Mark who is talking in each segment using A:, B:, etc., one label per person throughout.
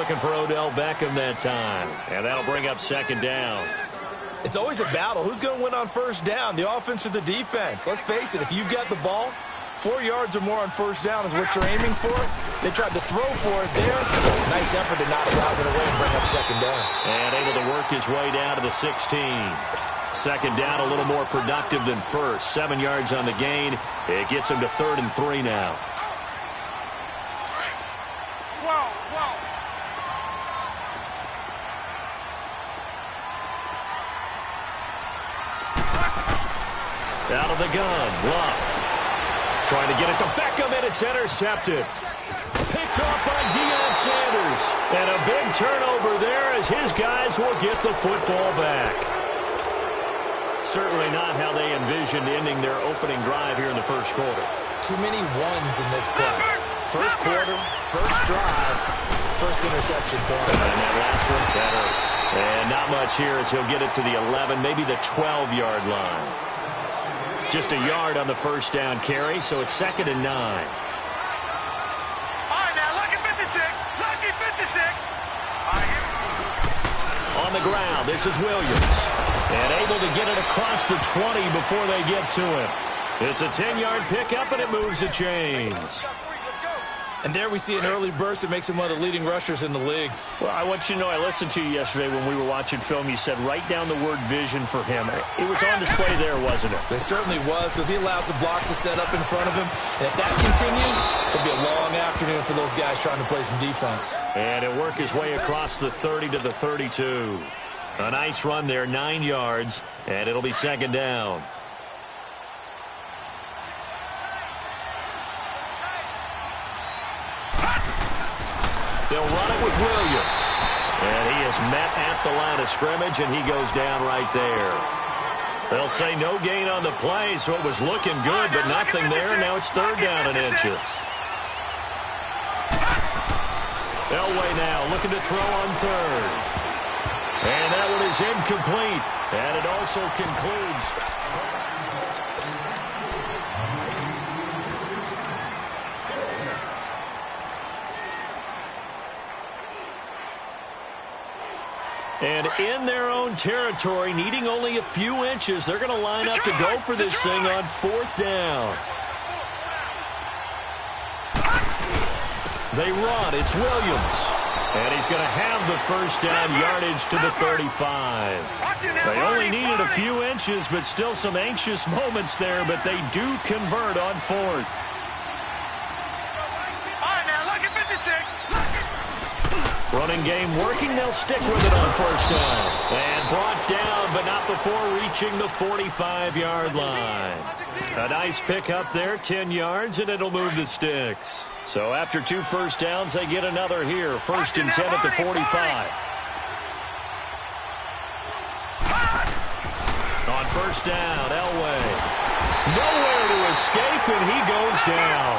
A: looking for Odell Beckham that time. And that'll bring up second down.
B: It's always a battle. Who's going to win on first down, the offense or the defense? Let's face it, if you've got the ball, 4 yards or more on first down is what you're aiming for. They tried to throw for it there. Nice effort to knock it out of the way and bring up second down.
A: And able to work his way down to the 16. Second down, a little more productive than first. 7 yards on the gain. It gets him to 3rd and 3 now. Out of the gun, Love. Trying to get it to Beckham, and it's intercepted. Picked off by Deion Sanders. And a big turnover there as his guys will get the football back. Certainly not how they envisioned ending their opening drive here in the first quarter.
B: Too many ones in this play. First quarter, first drive, first interception thrown.
A: And that last one, that hurts. And not much here as he'll get it to the 11, maybe the 12-yard line. Just a yard on the first down carry, so it's 2nd and 9.
C: All right, now, lucky 56. Lucky 56.
A: On the ground, this is Williams. And able to get it across the 20 before they get to him. It's a 10-yard pickup, and it moves the chains.
B: And there we see an early burst that makes him one of the leading rushers in the league.
D: Well, I want you to know, I listened to you yesterday when we were watching film. You said write down the word vision for him. It was on display there, wasn't it?
B: It certainly was, because he allows the blocks to set up in front of him. And if that continues, it'll be a long afternoon for those guys trying to play some defense.
A: And he'll work his way across the 30 to the 32. A nice run there, 9 yards, and it'll be 2nd down. They'll run it with Williams. And he is met at the line of scrimmage, and he goes down right there. They'll say no gain on the play, so it was looking good, but nothing there. Now it's 3rd down and inches. Elway now looking to throw on 3rd. And that one is incomplete. And it also concludes. And in their own territory, needing only a few inches, they're going to line up to go for this thing on 4th down. They run. It's Williams. And he's going to have the first down, yardage to the 35. They only needed a few inches, but still some anxious moments there, but they do convert on 4th. Running game working. They'll stick with it on 1st down. And brought down, but not before reaching the 45-yard line. A nice pickup there, 10 yards, and it'll move the sticks. So after 2 first downs, they get another here. 1st and 10 at the 45. On 1st down, Elway. Nowhere to escape, and he goes down.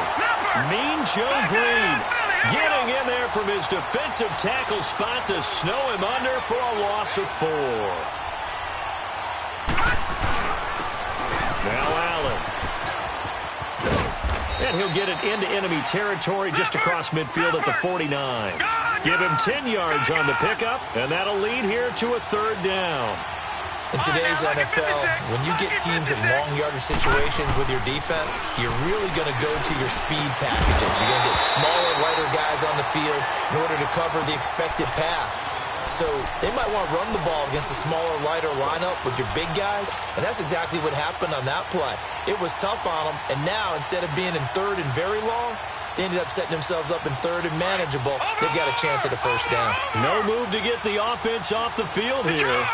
A: Mean Joe Green getting in there from his defensive tackle spot to snow him under for a loss of 4. Now Allen. And he'll get it into enemy territory just across midfield at the 49. Give him 10 yards on the pickup, and that'll lead here to a 3rd down.
B: In today's NFL, when you get teams in long yardage situations with your defense, you're really going to go to your speed packages. You're going to get smaller, lighter guys on the field in order to cover the expected pass. So they might want to run the ball against a smaller, lighter lineup with your big guys, and that's exactly what happened on that play. It was tough on them, and now instead of being in 3rd and very long, they ended up setting themselves up in 3rd and manageable. They've got a chance at a first down.
A: No move to get the offense off the field here.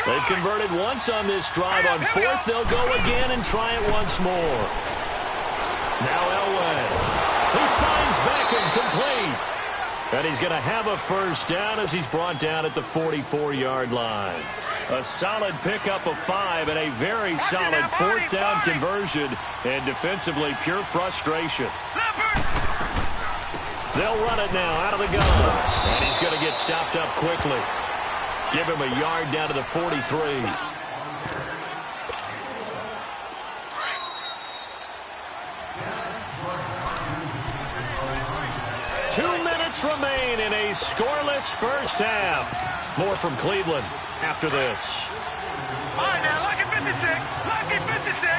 A: They've converted once on this drive. On 4th, they'll go again and try it once more. Now Elway. He finds Beckham complete. And he's going to have a first down as he's brought down at the 44-yard line. A solid pickup of 5 and a very solid 4th down conversion. And defensively, pure frustration. They'll run it now out of the gun. And he's going to get stopped up quickly. Give him a yard down to the 43. 2 minutes remain in a scoreless first half. More from Cleveland after this.
C: All right, now, lucky 56. Lucky 56.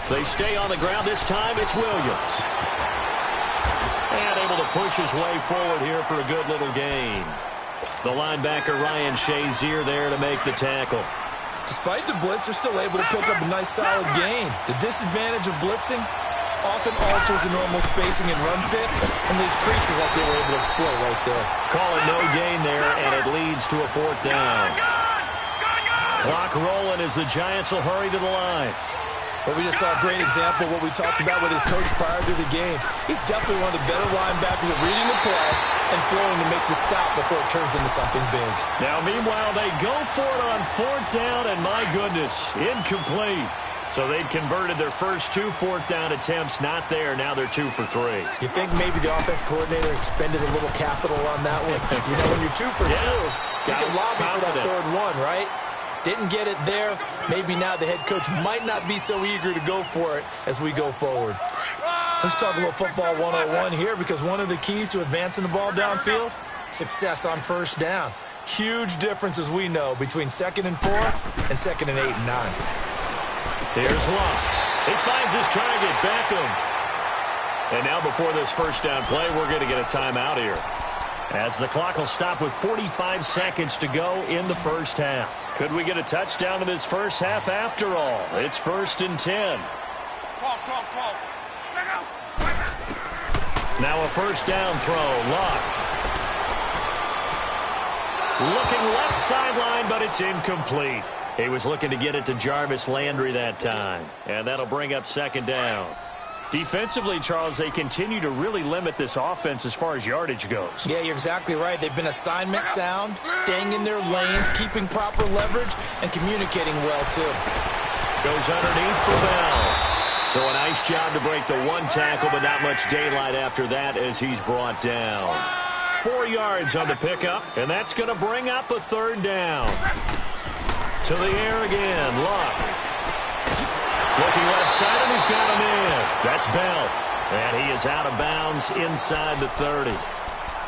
A: They stay on the ground. This time it's Williams. And able to push his way forward here for a good little gain. The linebacker Ryan Shazier there to make the tackle.
B: Despite the blitz, they're still able to pick up a nice solid gain. The disadvantage of blitzing often alters the normal spacing and run fits and leaves creases like they were able to exploit right there.
A: Call it no gain there, and it leads to a fourth down. Clock rolling as the Giants will hurry to the line.
B: But we just saw a great example of what we talked about with his coach prior to the game. He's definitely one of the better linebackers at reading the play and flowing to make the stop before it turns into something big.
A: Now, meanwhile, they go for it on fourth down, and my goodness, incomplete. So they'd converted their first 2 fourth-down attempts. Not there. Now they're 2 for 3.
B: You think maybe the offense coordinator expended a little capital on that one? You know, when you're 2 for 2, you can lobby for that third one, right? Didn't get it there. Maybe now the head coach might not be so eager to go for it as we go forward. Let's talk a little football 101 here, because one of the keys to advancing the ball downfield, success on first down. Huge difference, as we know, between 2nd and 4 and 2nd and 8 and 9.
A: Here's Locke. He finds his target, Beckham. And now before this first down play, we're going to get a timeout here, as the clock will stop with 45 seconds to go in the first half. Could we get a touchdown in this first half after all? It's 1st and 10.
C: 12.
A: Now a first down throw. Locke. Looking left sideline, but it's incomplete. He was looking to get it to Jarvis Landry that time. And that'll bring up 2nd down. Defensively, Charles, they continue to really limit this offense as far as yardage goes.
B: Yeah, you're exactly right. They've been assignment sound, staying in their lanes, keeping proper leverage, and communicating well, too.
A: Goes underneath for Bell. So a nice job to break the one tackle, but not much daylight after that as he's brought down. 4 yards on the pickup, and that's going to bring up a 3rd down. To the air again, Locke. Looking left side, and he's got him in. That's Bell. And he is out of bounds inside the 30.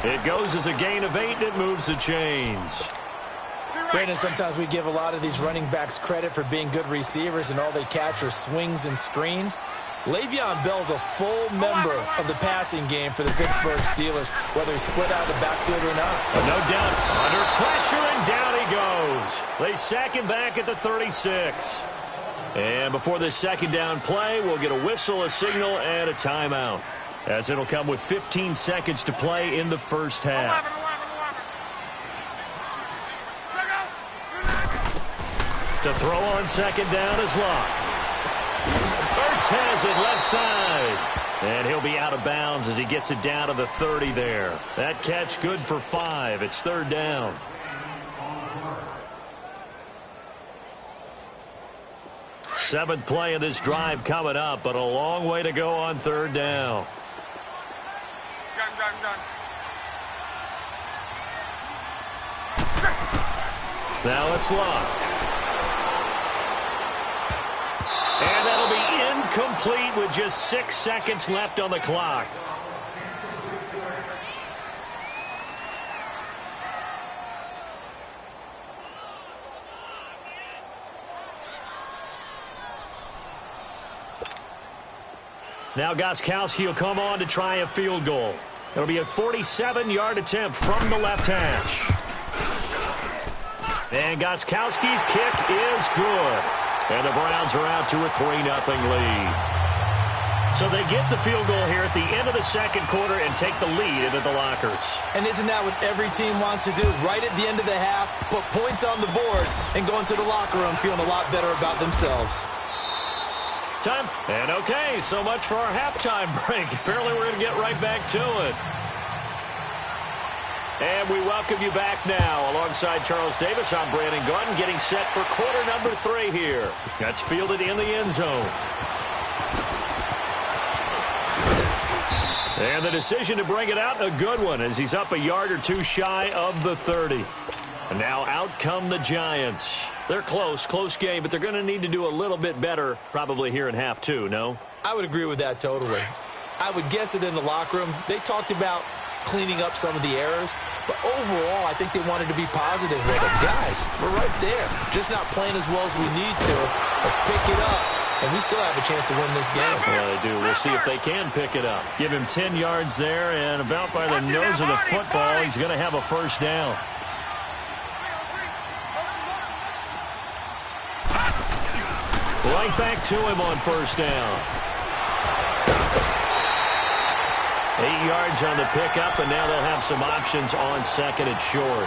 A: It goes as a gain of 8, and it moves the chains.
B: Brandon, sometimes we give a lot of these running backs credit for being good receivers, and all they catch are swings and screens. Le'Veon Bell's a full member of the passing game for the Pittsburgh Steelers, whether he's split out of the backfield or not.
A: But no doubt, under pressure, and down he goes. They sack him back at the 36. And before this 2nd down play, we'll get a whistle, a signal, and a timeout, as it'll come with 15 seconds to play in the first half. To throw on 2nd down is Locke. Ertz has it left side. And he'll be out of bounds as he gets it down to the 30 there. That catch good for 5. It's 3rd down. Seventh play of this drive coming up, but a long way to go on 3rd down.
C: Done.
A: Now it's Locke. And that'll be incomplete with just 6 seconds left on the clock. Now Gostkowski will come on to try a field goal. It'll be a 47-yard attempt from the left hash. And Gostkowski's kick is good. And the Browns are out to a 3-0 lead. So they get the field goal here at the end of the 2nd quarter and take the lead into the lockers.
B: And isn't that what every team wants to do? Right at the end of the half, put points on the board, and go into the locker room feeling a lot better about themselves.
A: Time. And okay, so much for our halftime break. Apparently we're going to get right back to it. And we welcome you back now. Alongside Charles Davis, I'm Brandon Gunn, getting set for quarter number 3 here. That's fielded in the end zone. And the decision to bring it out, a good one, as he's up a yard or 2 shy of the 30. And now out come the Giants. They're close game, but they're going to need to do a little bit better probably here in half 2, no?
B: I would agree with that totally. I would guess it in the locker room. They talked about cleaning up some of the errors, but overall, I think they wanted to be positive with them. Guys, we're right there, just not playing as well as we need to. Let's pick it up, and we still have a chance to win this game.
D: Well, they do. We'll see if they can pick it up. Give him 10 yards there, and about by the nose of the football, he's going to have a first down. Right back to him on first down. 8 yards on the pickup, and now they'll have some options on second and short.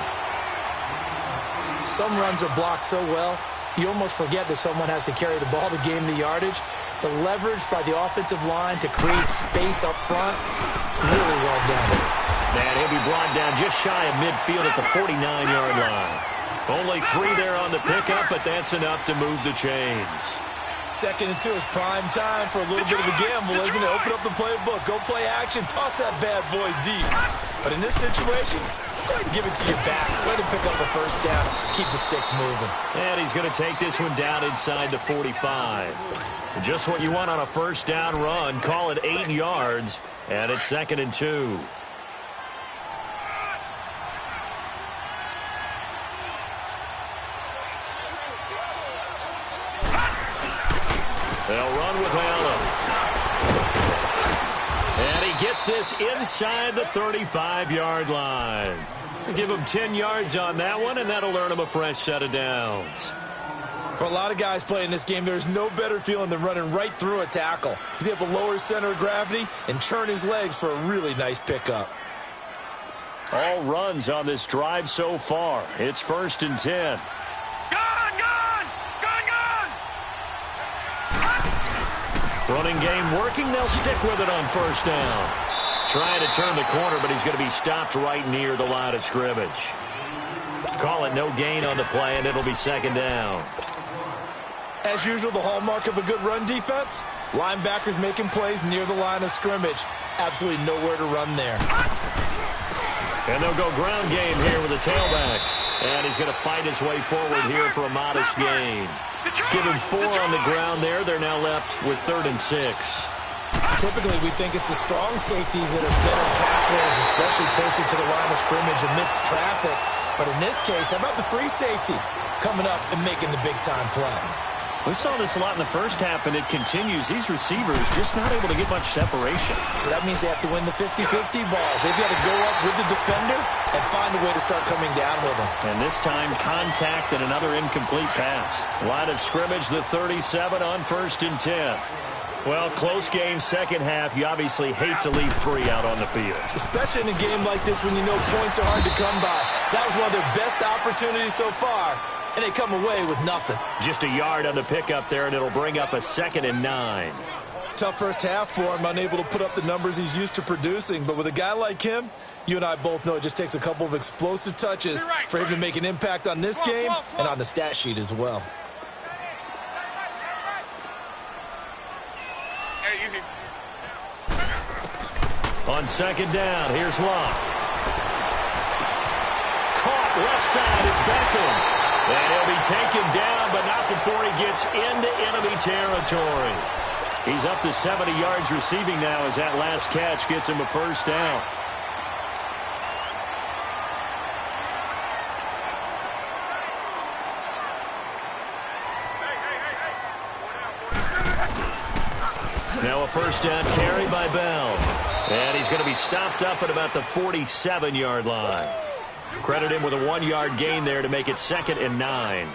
B: Some runs are blocked so well, you almost forget that someone has to carry the ball to gain the yardage. The leverage by the offensive line to create space up front, really well done.
D: Man, he'll be brought down just shy of midfield at the 49-yard line. Only 3 there on the pickup, but that's enough to move the chains.
B: 2nd and 2 is prime time for a little bit of a gamble, isn't it? Open up the playbook, go play action, toss that bad boy deep. But in this situation, go ahead and give it to your back. Way to pick up a first down, keep the sticks moving.
D: And he's going to take this one down inside the 45. Just what you want on a first down run. Call it 8 yards, and it's 2nd and 2. They'll run with Allen. And he gets this inside the 35-yard line. Give him 10 yards on that one, and that'll earn him a fresh set of downs.
B: For a lot of guys playing this game, there's no better feeling than running right through a tackle. He's able to lower his center of gravity and churn his legs for a really nice pickup.
D: All runs on this drive so far. It's 1st and 10. Running game working. They'll stick with it on first down. Trying to turn the corner, but he's going to be stopped right near the line of scrimmage. Call it no gain on the play, and it'll be 2nd down.
B: As usual, the hallmark of a good run defense, linebackers making plays near the line of scrimmage. Absolutely nowhere to run there.
D: And they'll go ground game here with a tailback. And he's going to fight his way forward here for a modest gain. Give him 4 on the ground there. They're now left with 3rd and 6.
B: Typically, we think it's the strong safeties that are better tacklers, especially closer to the line of scrimmage amidst traffic. But in this case, how about the free safety coming up and making the big-time play?
D: We saw this a lot in the first half, and it continues. These receivers just not able to get much separation.
B: So that means they have to win the 50-50 balls. They've got to go up with the defender and find a way to start coming down with them.
D: And this time, contact and another incomplete pass. Line of scrimmage, the 37 on 1st and 10. Well, close game, second half. You obviously hate to leave 3 out on the field.
B: Especially in a game like this when you know points are hard to come by. That was one of their best opportunities so far. And they come away with nothing.
D: Just a yard on the pickup there, and it'll bring up a 2nd and 9.
B: Tough first half for him, unable to put up the numbers he's used to producing. But with a guy like him, you and I both know it just takes a couple of explosive touches for him to make an impact on this game and on the stat sheet as well.
D: On 2nd down, here's Love. Caught left side, it's Beckham. And he'll be taken down, but not before he gets into enemy territory. He's up to 70 yards receiving now as that last catch gets him a first down. Now a first down carry by Bell. And he's going to be stopped up at about the 47-yard line. Credit him with a 1-yard gain there to make it 2nd and 9.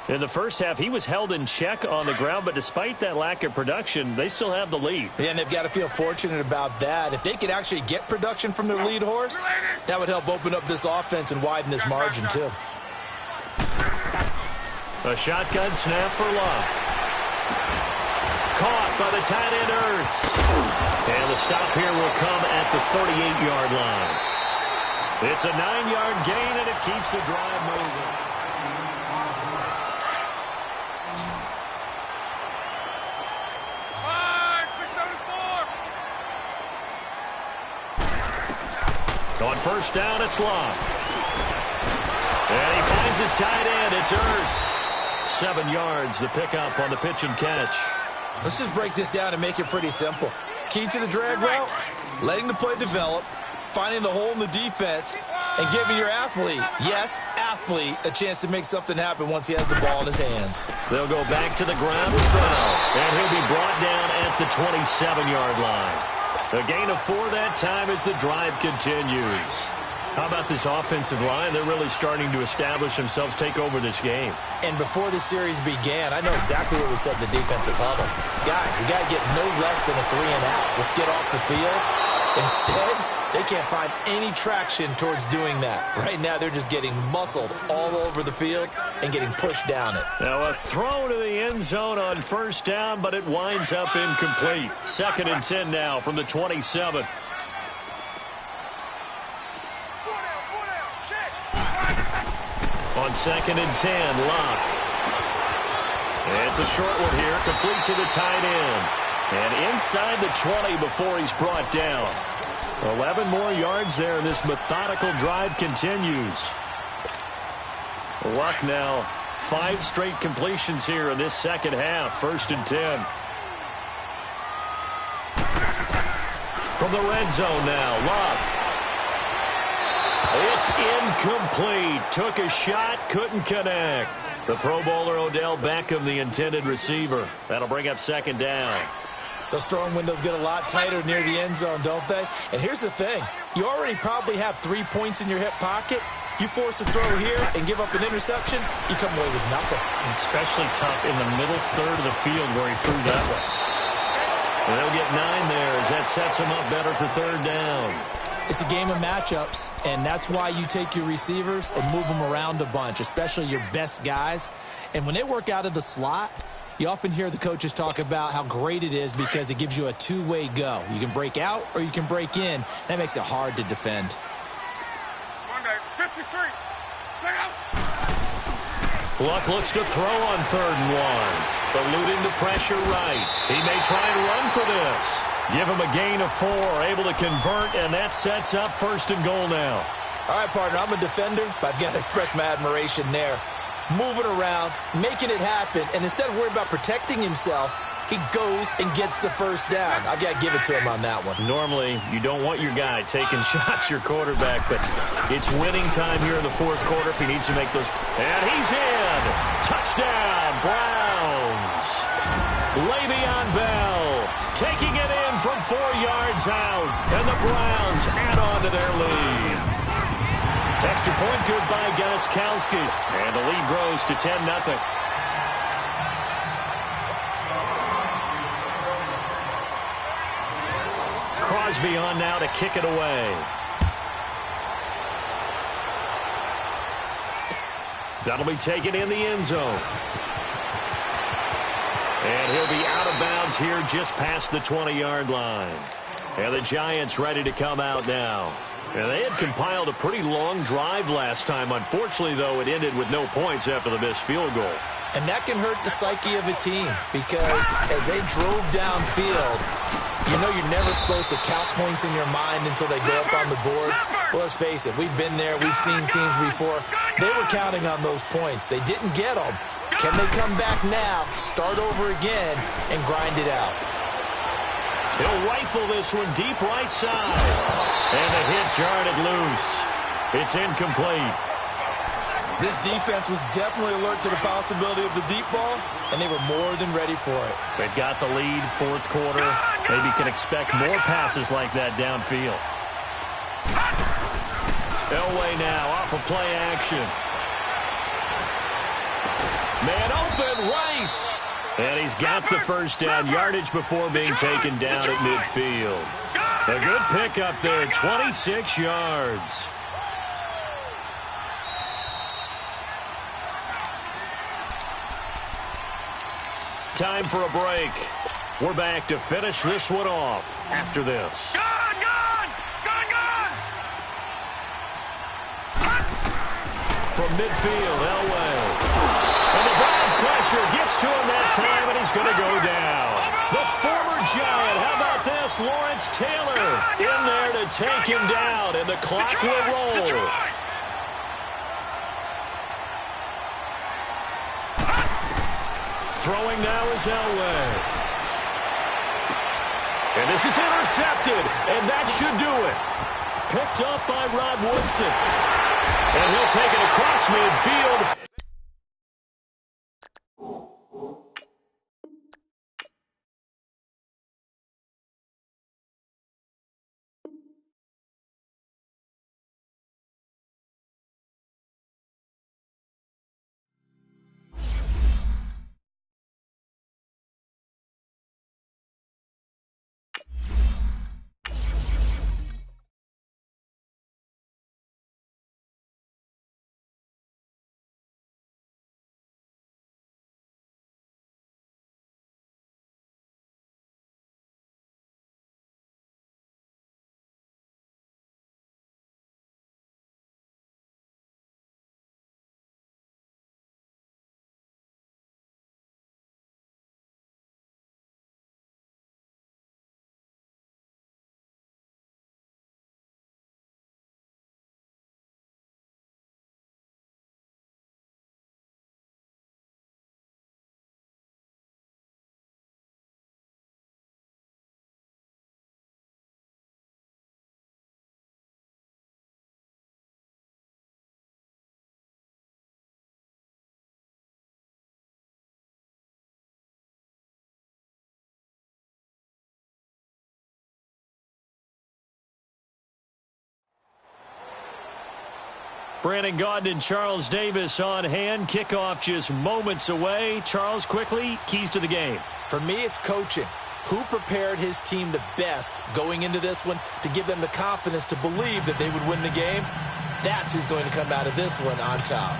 D: In the first half, he was held in check on the ground, but despite that lack of production, they still have the lead.
B: Yeah, and they've got to feel fortunate about that. If they could actually get production from their lead horse, that would help open up this offense and widen this margin, too.
D: A shotgun snap for Love. Caught by the tight end, Ertz. And the stop here will come at the 38-yard line. It's a 9-yard gain, and it keeps the drive moving. On first down, it's Love. And he finds his tight end. It's Ertz. 7 yards, the pickup on the pitch and catch.
B: Let's just break this down and make it pretty simple. Key to the drag route, letting the play develop, finding the hole in the defense, and giving your athlete, yes, athlete, a chance to make something happen once he has the ball in his hands.
D: They'll go back to the ground with Bell, and he'll be brought down at the 27-yard line. A gain of 4 that time as the drive continues. How about this offensive line? They're really starting to establish themselves, take over this game.
B: And before the series began, I know exactly what we said in the defensive huddle. Guys, we got to get no less than a 3-and-out. Let's get off the field. Instead, they can't find any traction towards doing that. Right now, they're just getting muscled all over the field and getting pushed down it.
D: Now a throw to the end zone on first down, but it winds up incomplete. 2nd and 10 now from the 27. On 2nd and 10, Locke. It's a short one here, complete to the tight end. And inside the 20 before he's brought down. 11 more yards there, and this methodical drive continues. Luck now, 5 straight completions here in this second half. 1st and 10. From the red zone now, Luck. It's incomplete. Took a shot, couldn't connect. The Pro Bowler Odell Beckham, the intended receiver. That'll bring up 2nd down.
B: Those throwing windows get a lot tighter near the end zone, don't they? And here's the thing. You already probably have 3 points in your hip pocket. You force a throw here and give up an interception, you come away with nothing.
D: Especially tough in the middle third of the field where he threw that one. And they'll get 9 there as that sets him up better for 3rd down.
B: It's a game of matchups, and that's why you take your receivers and move them around a bunch, especially your best guys. And when they work out of the slot, you often hear the coaches talk about how great it is because it gives you a two-way go. You can break out or you can break in. That makes it hard to defend.
C: Monday, 53.
D: Luck looks to throw on 3rd and 1. Eluding the pressure right. He may try and run for this. Give him a gain of 4, able to convert, and that sets up 1st and goal now.
B: All right, partner, I'm a defender, but I've got to express my admiration there. Moving around, making it happen, and instead of worrying about protecting himself, he goes and gets the 1st down. I've got to give it to him on that one.
D: Normally, you don't want your guy taking shots, your quarterback, but it's winning time here in the 4th quarter if he needs to make those. And he's in. Touchdown, Browns. Le'Veon Bell taking it in from 4 yards out, and the Browns add on to their lead. Extra point good by Gostkowski, and the lead grows to 10-0. Crosby on now to kick it away. That'll be taken in the end zone. And he'll be out of bounds here just past the 20-yard line. And the Giants ready to come out now. And they had compiled a pretty long drive last time. Unfortunately, though, it ended with no points after the missed field goal.
B: And that can hurt the psyche of a team because as they drove downfield, you know you're never supposed to count points in your mind until they go up on the board. Well, let's face it, we've been there. We've seen teams before. They were counting on those points. They didn't get them. Can they come back now, start over again, and grind it out?
D: He'll rifle this one deep right side. And the hit jarred it loose. It's incomplete.
B: This defense was definitely alert to the possibility of the deep ball, and they were more than ready for it.
D: They've got the lead, 4th quarter. Maybe can expect more passes like that downfield. Elway now off of play action. Man open, Rice. And he's got the 1st down, yardage before being taken down at midfield. A good pickup there, 26 yards. Time for a break. We're back to finish this one off after this. From midfield, Elway. And the Browns pressure gets to him that time, and he's going to go down. The former Giant, how about this? Lawrence Taylor in there to take him down, and the clock will roll. Throwing now is Elway. And this is intercepted, and that should do it. Picked up by Rod Woodson. And he'll take it across midfield. Brandon Gaudin and Charles Davis on hand. Kickoff just moments away. Charles, quickly, keys to the game.
B: For me, it's coaching. Who prepared his team the best going into this one to give them the confidence to believe that they would win the game? That's who's going to come out of this one on top.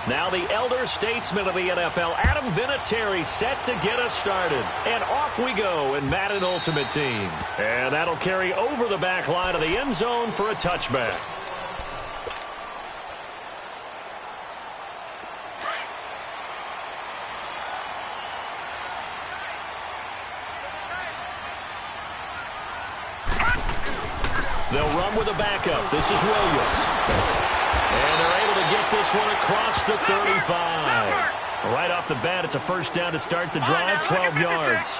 D: Now the elder statesman of the NFL, Adam Vinatieri, set to get us started. And off we go in Madden Ultimate Team. And that'll carry over the back line of the end zone for a touchback. They'll run with a backup. This is Williams. And they're able to get this one across the 35. Right off the bat, it's a first down to start the drive, 12 yards.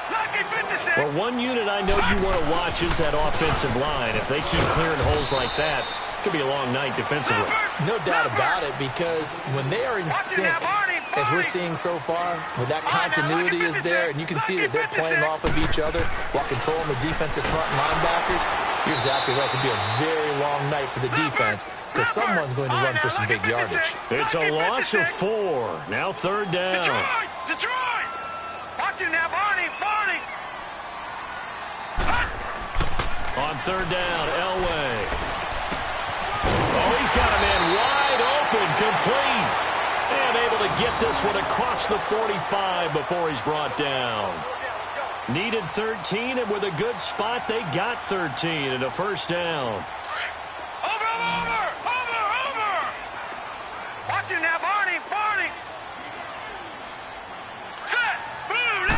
D: Well, one unit I know you want to watch is that offensive line. If they keep clearing holes like that, it could be a long night defensively.
B: No doubt about it, because when they are in sync, as we're seeing so far, when that continuity is there, and you can see that they're playing off of each other while controlling the defensive front linebackers, you're exactly right. It could be a very long night for the defense because someone's going to run for some big yardage.
D: It's a loss of 4. Now third down.
C: Detroit! Watch it now, Barney!
D: On third down, Elway. Oh, he's got a man wide open, complete. And able to get this one across the 45 before he's brought down. Needed 13, and with a good spot, they got 13 and a first down.
C: Over! Watch it now, Barney! Set! Move!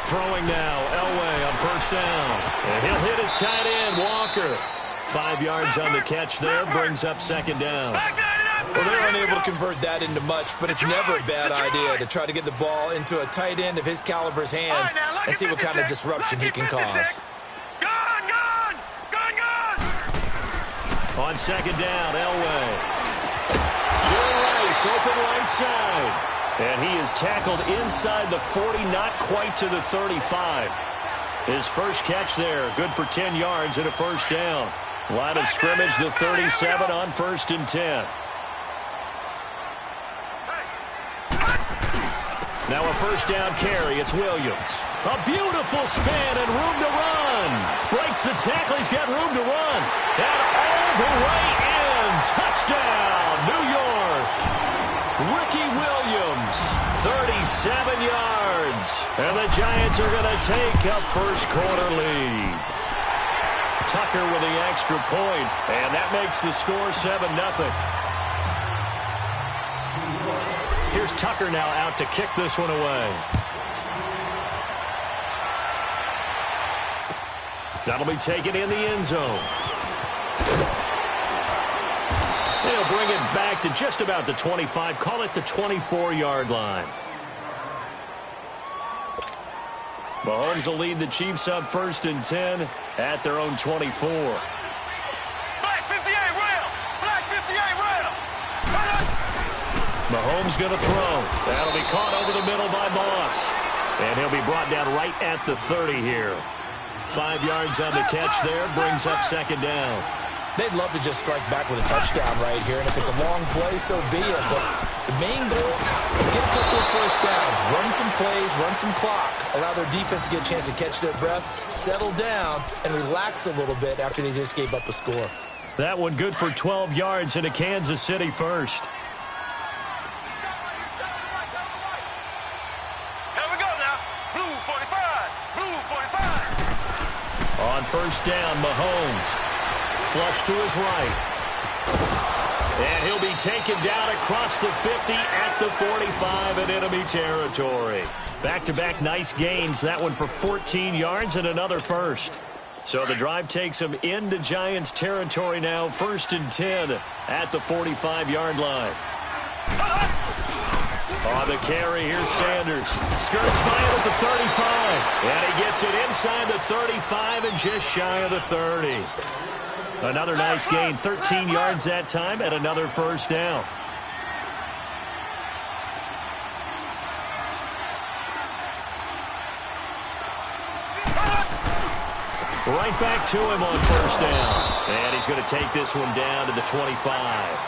D: Throwing now, Elway on first down. And he'll hit his tight end, Walker. 5 yards on the catch there, brings up second down.
B: Well, they're unable to convert that into much, but it's never a bad idea to try to get the ball into a tight end of his caliber's hands and see what kind of disruption he can cause.
C: Gone!
D: On second down, Elway. Joe Rice, open right side. And he is tackled inside the 40, not quite to the 35. His first catch there, good for 10 yards and a first down. Line of scrimmage, the 37 on 1st and 10. Now a first down carry. It's Williams. A beautiful spin and room to run. Breaks the tackle. He's got room to run. And all the way in. Touchdown, New York. Ricky Williams, 37 yards. And the Giants are going to take a first quarter lead. Tucker with the extra point. And that makes the score 7-0. Here's Tucker now out to kick this one away. That'll be taken in the end zone. They'll bring it back to just about the 25. Call it the 24-yard line. Mahomes will lead the Chiefs up 1st and 10 at their own 24.
C: Black 58 rail. Black 58 rail.
D: Mahomes going to throw. That'll be caught over the middle by Moss. And he'll be brought down right at the 30 here. 5 yards on the catch there, brings up 2nd down.
B: They'd love to just strike back with a touchdown right here, and if it's a long play, so be it. But the main goal, get a couple of first downs, run some plays, run some clock, allow their defense to get a chance to catch their breath, settle down, and relax a little bit after they just gave up a score.
D: That one good for 12 yards into Kansas City first.
C: Here we go now. Blue 45. Blue 45.
D: On 1st down, Mahomes. Flush to his right. And he'll be taken down across the 50 at the 45 in enemy territory. Back-to-back nice gains. That one for 14 yards and another first. So the drive takes him into Giants territory now. 1st and 10 at the 45-yard line. On the carry, here's Sanders. Skirts by it at the 35. And he gets it inside the 35 and just shy of the 30. Another nice gain, 13 yards that time, and another 1st down. Right back to him on 1st down. And he's going to take this one down to the 25.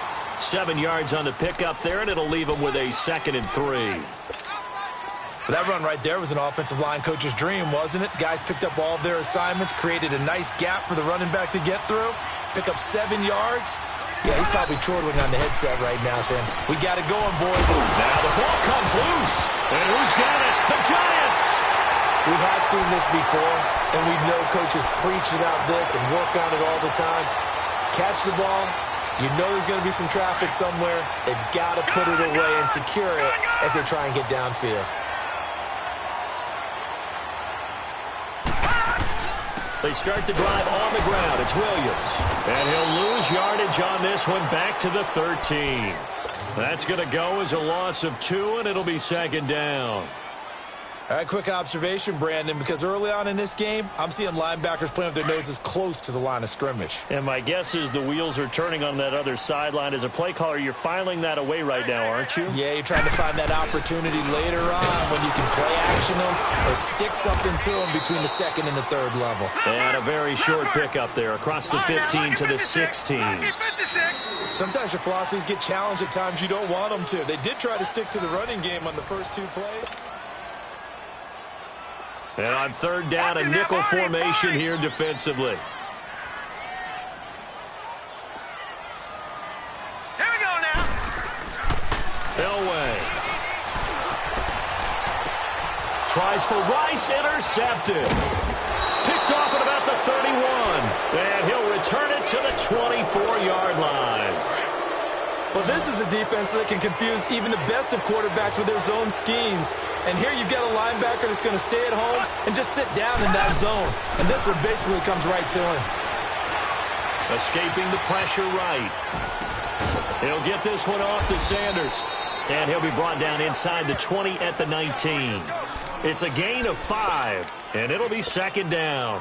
D: 7 yards on the pickup there, and it'll leave him with a 2nd and 3.
B: That run right there was an offensive line coach's dream, wasn't it? Guys picked up all of their assignments, created a nice gap for the running back to get through, pick up 7 yards. Yeah, he's probably chortling on the headset right now saying, we got it going, boys.
D: Now the ball comes loose. And who's got it? The Giants!
B: We have seen this before, and we know coaches preach about this and work on it all the time. Catch the ball. You know there's going to be some traffic somewhere. They've got to put it away and secure it as they try and get downfield.
D: They start the drive on the ground. It's Williams. And he'll lose yardage on this one back to the 13. That's going to go as a loss of 2, and it'll be 2nd down.
B: All right, quick observation, Brandon, because early on in this game, I'm seeing linebackers playing with their noses close to the line of scrimmage.
D: And my guess is the wheels are turning on that other sideline. As a play caller, you're filing that away right now, aren't you?
B: Yeah, you're trying to find that opportunity later on when you can play action them or stick something to them between the 2nd and the 3rd level.
D: And a very short pickup there across the 15 to the 16.
B: Sometimes your philosophies get challenged at times you don't want them to. They did try to stick to the running game on the first 2 plays.
D: And on 3rd down, a nickel formation here defensively.
C: Here we go now.
D: Elway. Tries for Rice, intercepted. Picked off at about the 31. And he'll return it to the 24-yard line.
B: Well, this is a defense that can confuse even the best of quarterbacks with their zone schemes. And here you've got a linebacker that's going to stay at home and just sit down in that zone. And this one basically comes right to him.
D: Escaping the pressure right. He'll get this one off to Sanders. And he'll be brought down inside the 20 at the 19. It's a gain of 5, and it'll be 2nd down.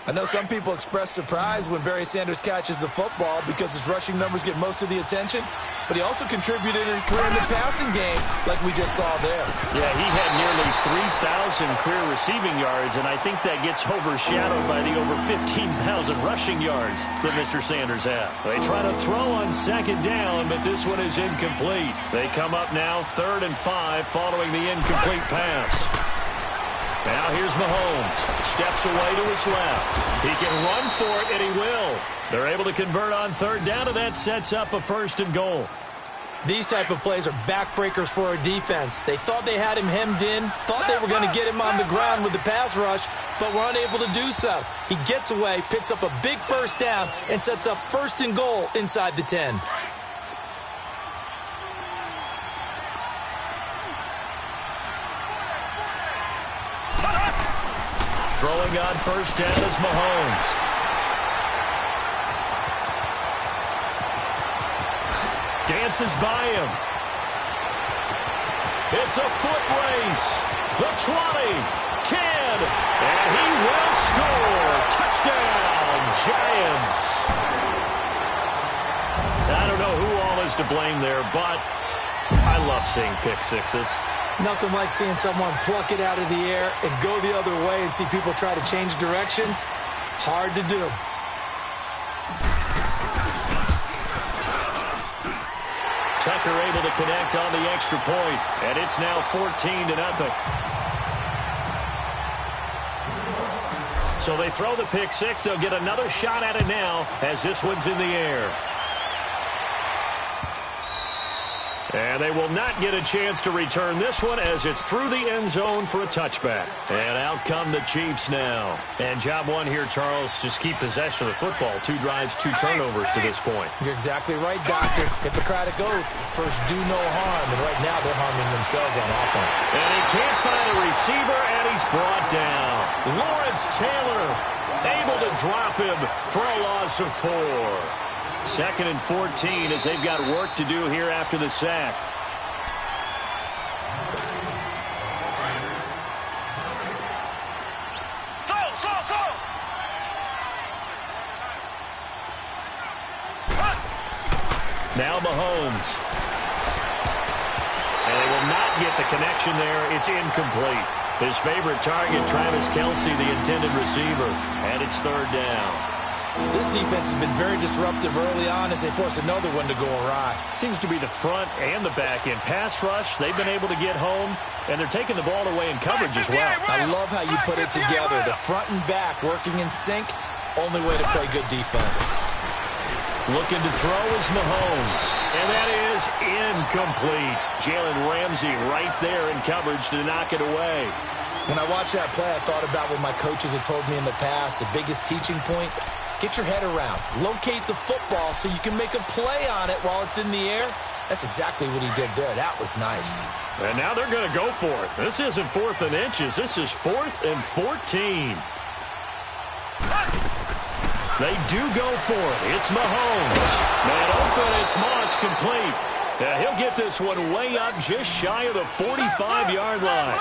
B: I know some people express surprise when Barry Sanders catches the football because his rushing numbers get most of the attention, but he also contributed in his career in the passing game like we just saw there.
D: Yeah, he had nearly 3,000 career receiving yards, and I think that gets overshadowed by the over 15,000 rushing yards that Mr. Sanders had. They try to throw on 2nd down, but this one is incomplete. They come up now 3rd and 5 following the incomplete pass. Now here's Mahomes. Steps away to his left. He can run for it, and he will. They're able to convert on 3rd down, and that sets up a 1st and goal.
B: These type of plays are backbreakers for our defense. They thought they had him hemmed in, thought they were going to get him on the ground with the pass rush, but were unable to do so. He gets away, picks up a big 1st down, and sets up 1st and goal inside the 10.
D: Throwing on 1st down is Mahomes. Dances by him. It's a foot race. The 20, 10, and he will score. Touchdown, Giants. I don't know who all is to blame there, but I love seeing pick sixes.
B: Nothing like seeing someone pluck it out of the air and go the other way and see people try to change directions. Hard to do.
D: Tucker able to connect on the extra point, and it's now 14-0. So they throw the pick six. They'll get another shot at it now as this one's in the air. And they will not get a chance to return this one as it's through the end zone for a touchback. And out come the Chiefs now. And job one here, Charles, just keep possession of the football. 2 drives, 2 turnovers to this point.
B: You're exactly right, Doctor. Hippocratic oath. First, do no harm. And right now, they're harming themselves on offense.
D: And he can't find a receiver, and he's brought down. Lawrence Taylor able to drop him for a loss of 4. 2nd and 14 as they've got work to do here after the sack. Now Mahomes. And they will not get the connection there. It's incomplete. His favorite target, Travis Kelce, the intended receiver. And it's 3rd down.
B: This defense has been very disruptive early on as they force another one to go awry.
D: Seems to be the front and the back end. Pass rush, they've been able to get home, and they're taking the ball away in coverage as well.
B: I love how you put it together. The front and back working in sync. Only way to play good defense.
D: Looking to throw is Mahomes. And that is incomplete. Jalen Ramsey right there in coverage to knock it away.
B: When I watched that play, I thought about what my coaches had told me in the past. The biggest teaching point, get your head around. Locate the football so you can make a play on it while it's in the air. That's exactly what he did there. That was nice.
D: And now they're going to go for it. This isn't 4th and inches. This is 4th and 14. They do go for it. It's Mahomes. Man open, it's Moss complete. Yeah, he'll get this one way up just shy of the 45-yard line.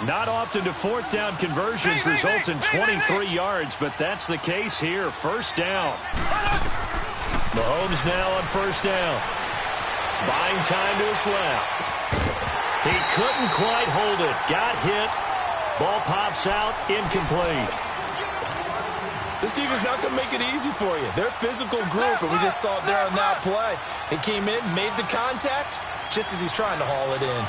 D: Not often do 4th down conversions result in 23 yards, but that's the case here. 1st down. Mahomes now on 1st down. Buying time to his left. He couldn't quite hold it. Got hit. Ball pops out. Incomplete.
B: This team is not going to make it easy for you. They're a physical group, and we just saw it there on that play. They came in, made the contact, just as he's trying to haul it in.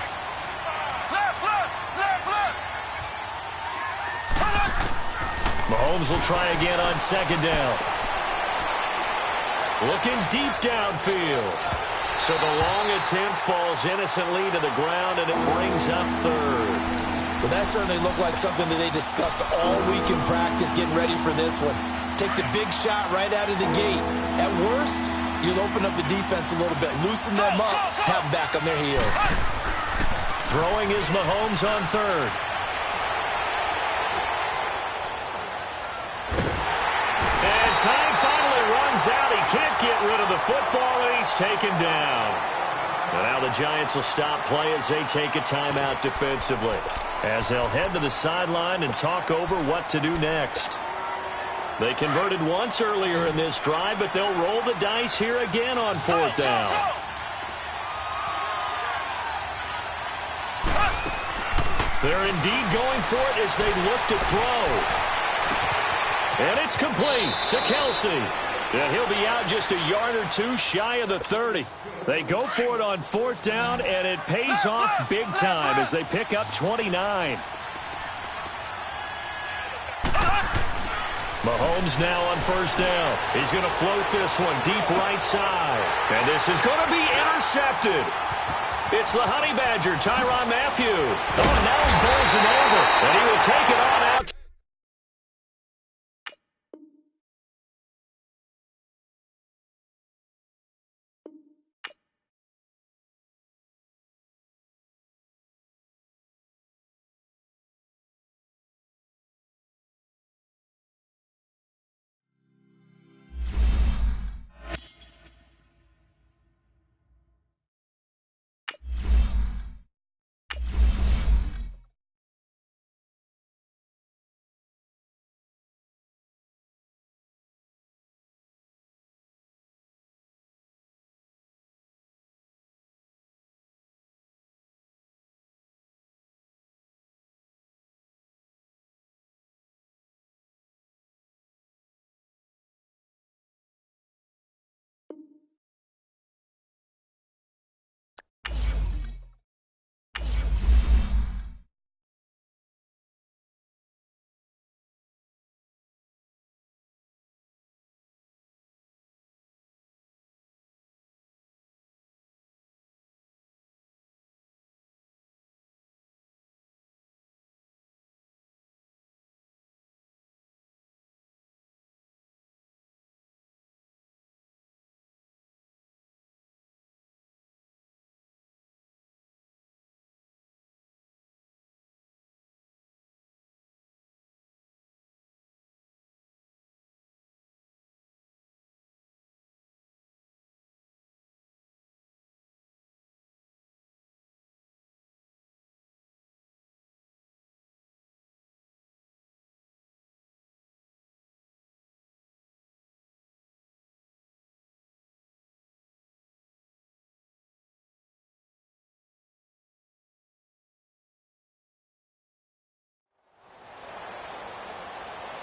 D: Mahomes will try again on 2nd down. Looking deep downfield. So the long attempt falls innocently to the ground, and it brings up 3rd.
B: Well, that certainly looked like something that they discussed all week in practice, getting ready for this one. Take the big shot right out of the gate. At worst, you'll open up the defense a little bit, loosen them up, have them back on their heels.
D: Throwing is Mahomes on 3rd. And time finally runs out. He can't get rid of the football, and he's taken down. And now the Giants will stop play as they take a timeout defensively, as they'll head to the sideline and talk over what to do next. They converted once earlier in this drive, but they'll roll the dice here again on 4th down. They're indeed going for it as they look to throw. And it's complete to Kelce. And he'll be out just a yard or 2 shy of the 30. They go for it on 4th down, and it pays off big time as they pick up 29. Mahomes now on 1st down. He's going to float this one deep right side. And this is going to be intercepted. It's the Honey Badger, Tyrann Mathieu. Oh, now he bowls him over, and he will take it on out.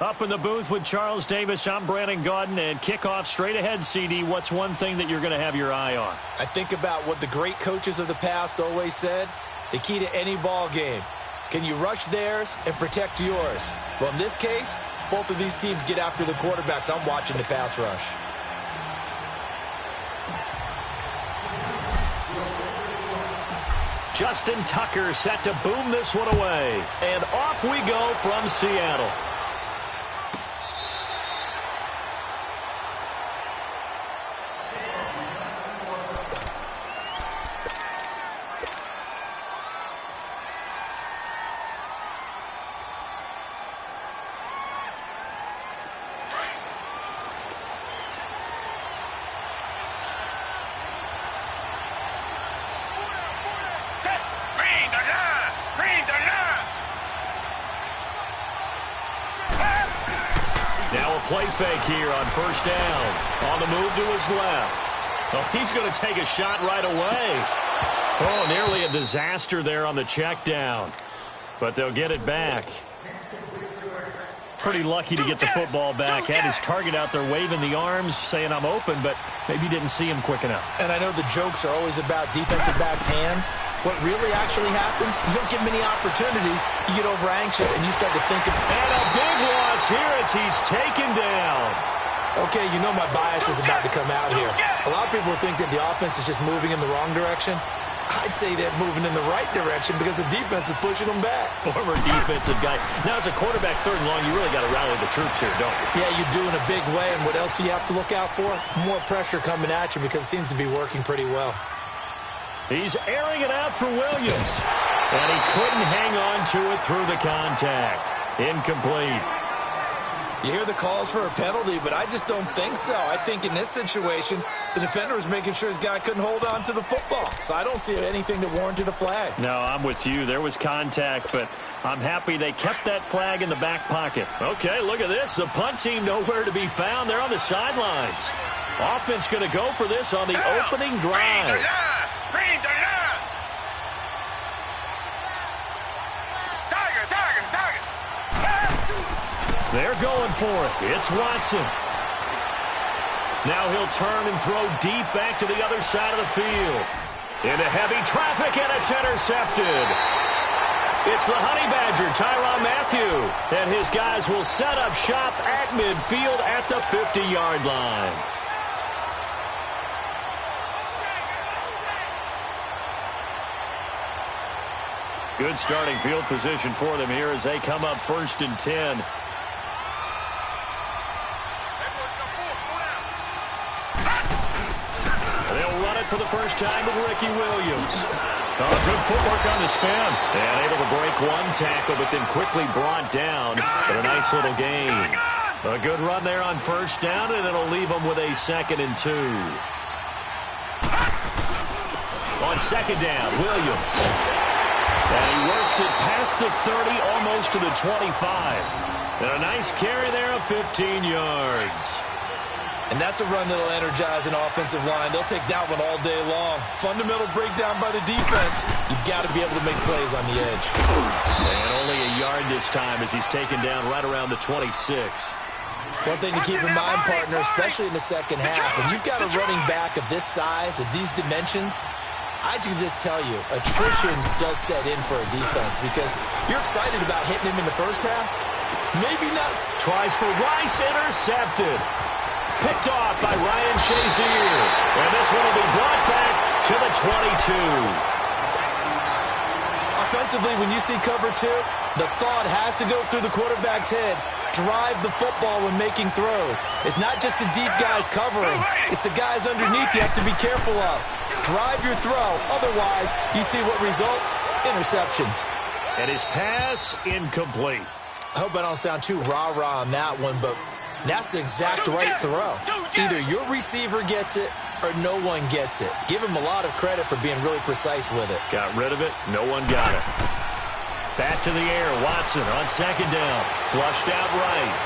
D: Up in the booth with Charles Davis, I'm Brandon Gaudin, and kickoff straight ahead, CD. What's one thing that you're going to have your eye on?
B: I think about what the great coaches of the past always said. The key to any ball game. Can you rush theirs and protect yours? Well, in this case, both of these teams get after the quarterbacks. I'm watching the pass rush.
D: Justin Tucker set to boom this one away. And off we go from Seattle. Play fake here on first down. On the move to his left. Oh, he's going to take a shot right away. Oh, nearly a disaster there on the check down. But they'll get it back. Pretty lucky to get the football back. Had his target out there waving the arms, saying I'm open, but maybe didn't see him quick enough.
B: And I know the jokes are always about defensive backs' hands. What really actually happens, you don't get many opportunities. You get over anxious and you start to think of...
D: And a big loss here as he's taken down.
B: Okay, you know my bias is about to come out here. A lot of people think that the offense is just moving in the wrong direction. I'd say they're moving in the right direction because the defense is pushing them back.
D: Former defensive guy. Now, as a quarterback, third and long, you really got to rally the troops here, don't you?
B: Yeah, you do in a big way. And what else do you have to look out for? More pressure coming at you because it seems to be working pretty well.
D: He's airing it out for Williams. And he couldn't hang on to it through the contact. Incomplete.
B: You hear the calls for a penalty, but I just don't think so. I think in this situation, the defender was making sure his guy couldn't hold on to the football. So I don't see anything that warranted a flag.
D: No, I'm with you. There was contact, but I'm happy they kept that flag in the back pocket. Okay, look at this. The punt team nowhere to be found. They're on the sidelines. Offense going to go for this on the opening drive. They're going for it. It's Watson. Now he'll turn and throw deep back to the other side of the field. Into heavy traffic, and it's intercepted. It's the Honey Badger, Tyrann Mathieu. And his guys will set up shop at midfield at the 50-yard line. Good starting field position for them here as they come up 1st and 10. For the first time with Ricky Williams. Oh, good footwork on the spin. And able to break one tackle, but then quickly brought down. But a nice little gain. A good run there on first down, and it'll leave them with a 2nd and 2. On 2nd down, Williams. And he works it past the 30, almost to the 25. And a nice carry there of 15 yards.
B: And that's a run that'll energize an offensive line. They'll take that one all day long. Fundamental breakdown by the defense. You've got to be able to make plays on the edge.
D: And only a yard this time as he's taken down right around the 26.
B: One thing to keep in mind, partner, especially in the second half, when you've got a running back of this size, of these dimensions, I can just tell you, attrition does set in for a defense because you're excited about hitting him in the first half. Maybe not.
D: Tries for Rice, intercepted. Picked off by Ryan Shazier. And this one will be brought back to the 22.
B: Offensively, when you see cover 2, the thought has to go through the quarterback's head. Drive the football when making throws. It's not just the deep guys covering. It's the guys underneath you have to be careful of. Drive your throw. Otherwise, you see what results? Interceptions.
D: And his pass incomplete.
B: I hope I don't sound too rah-rah on that one, but that's the exact right throw. Either your receiver gets it or no one gets it. Give him a lot of credit for being really precise with it.
D: Got rid of it. No one got it. Back to the air. Watson on 2nd down. Flushed out right.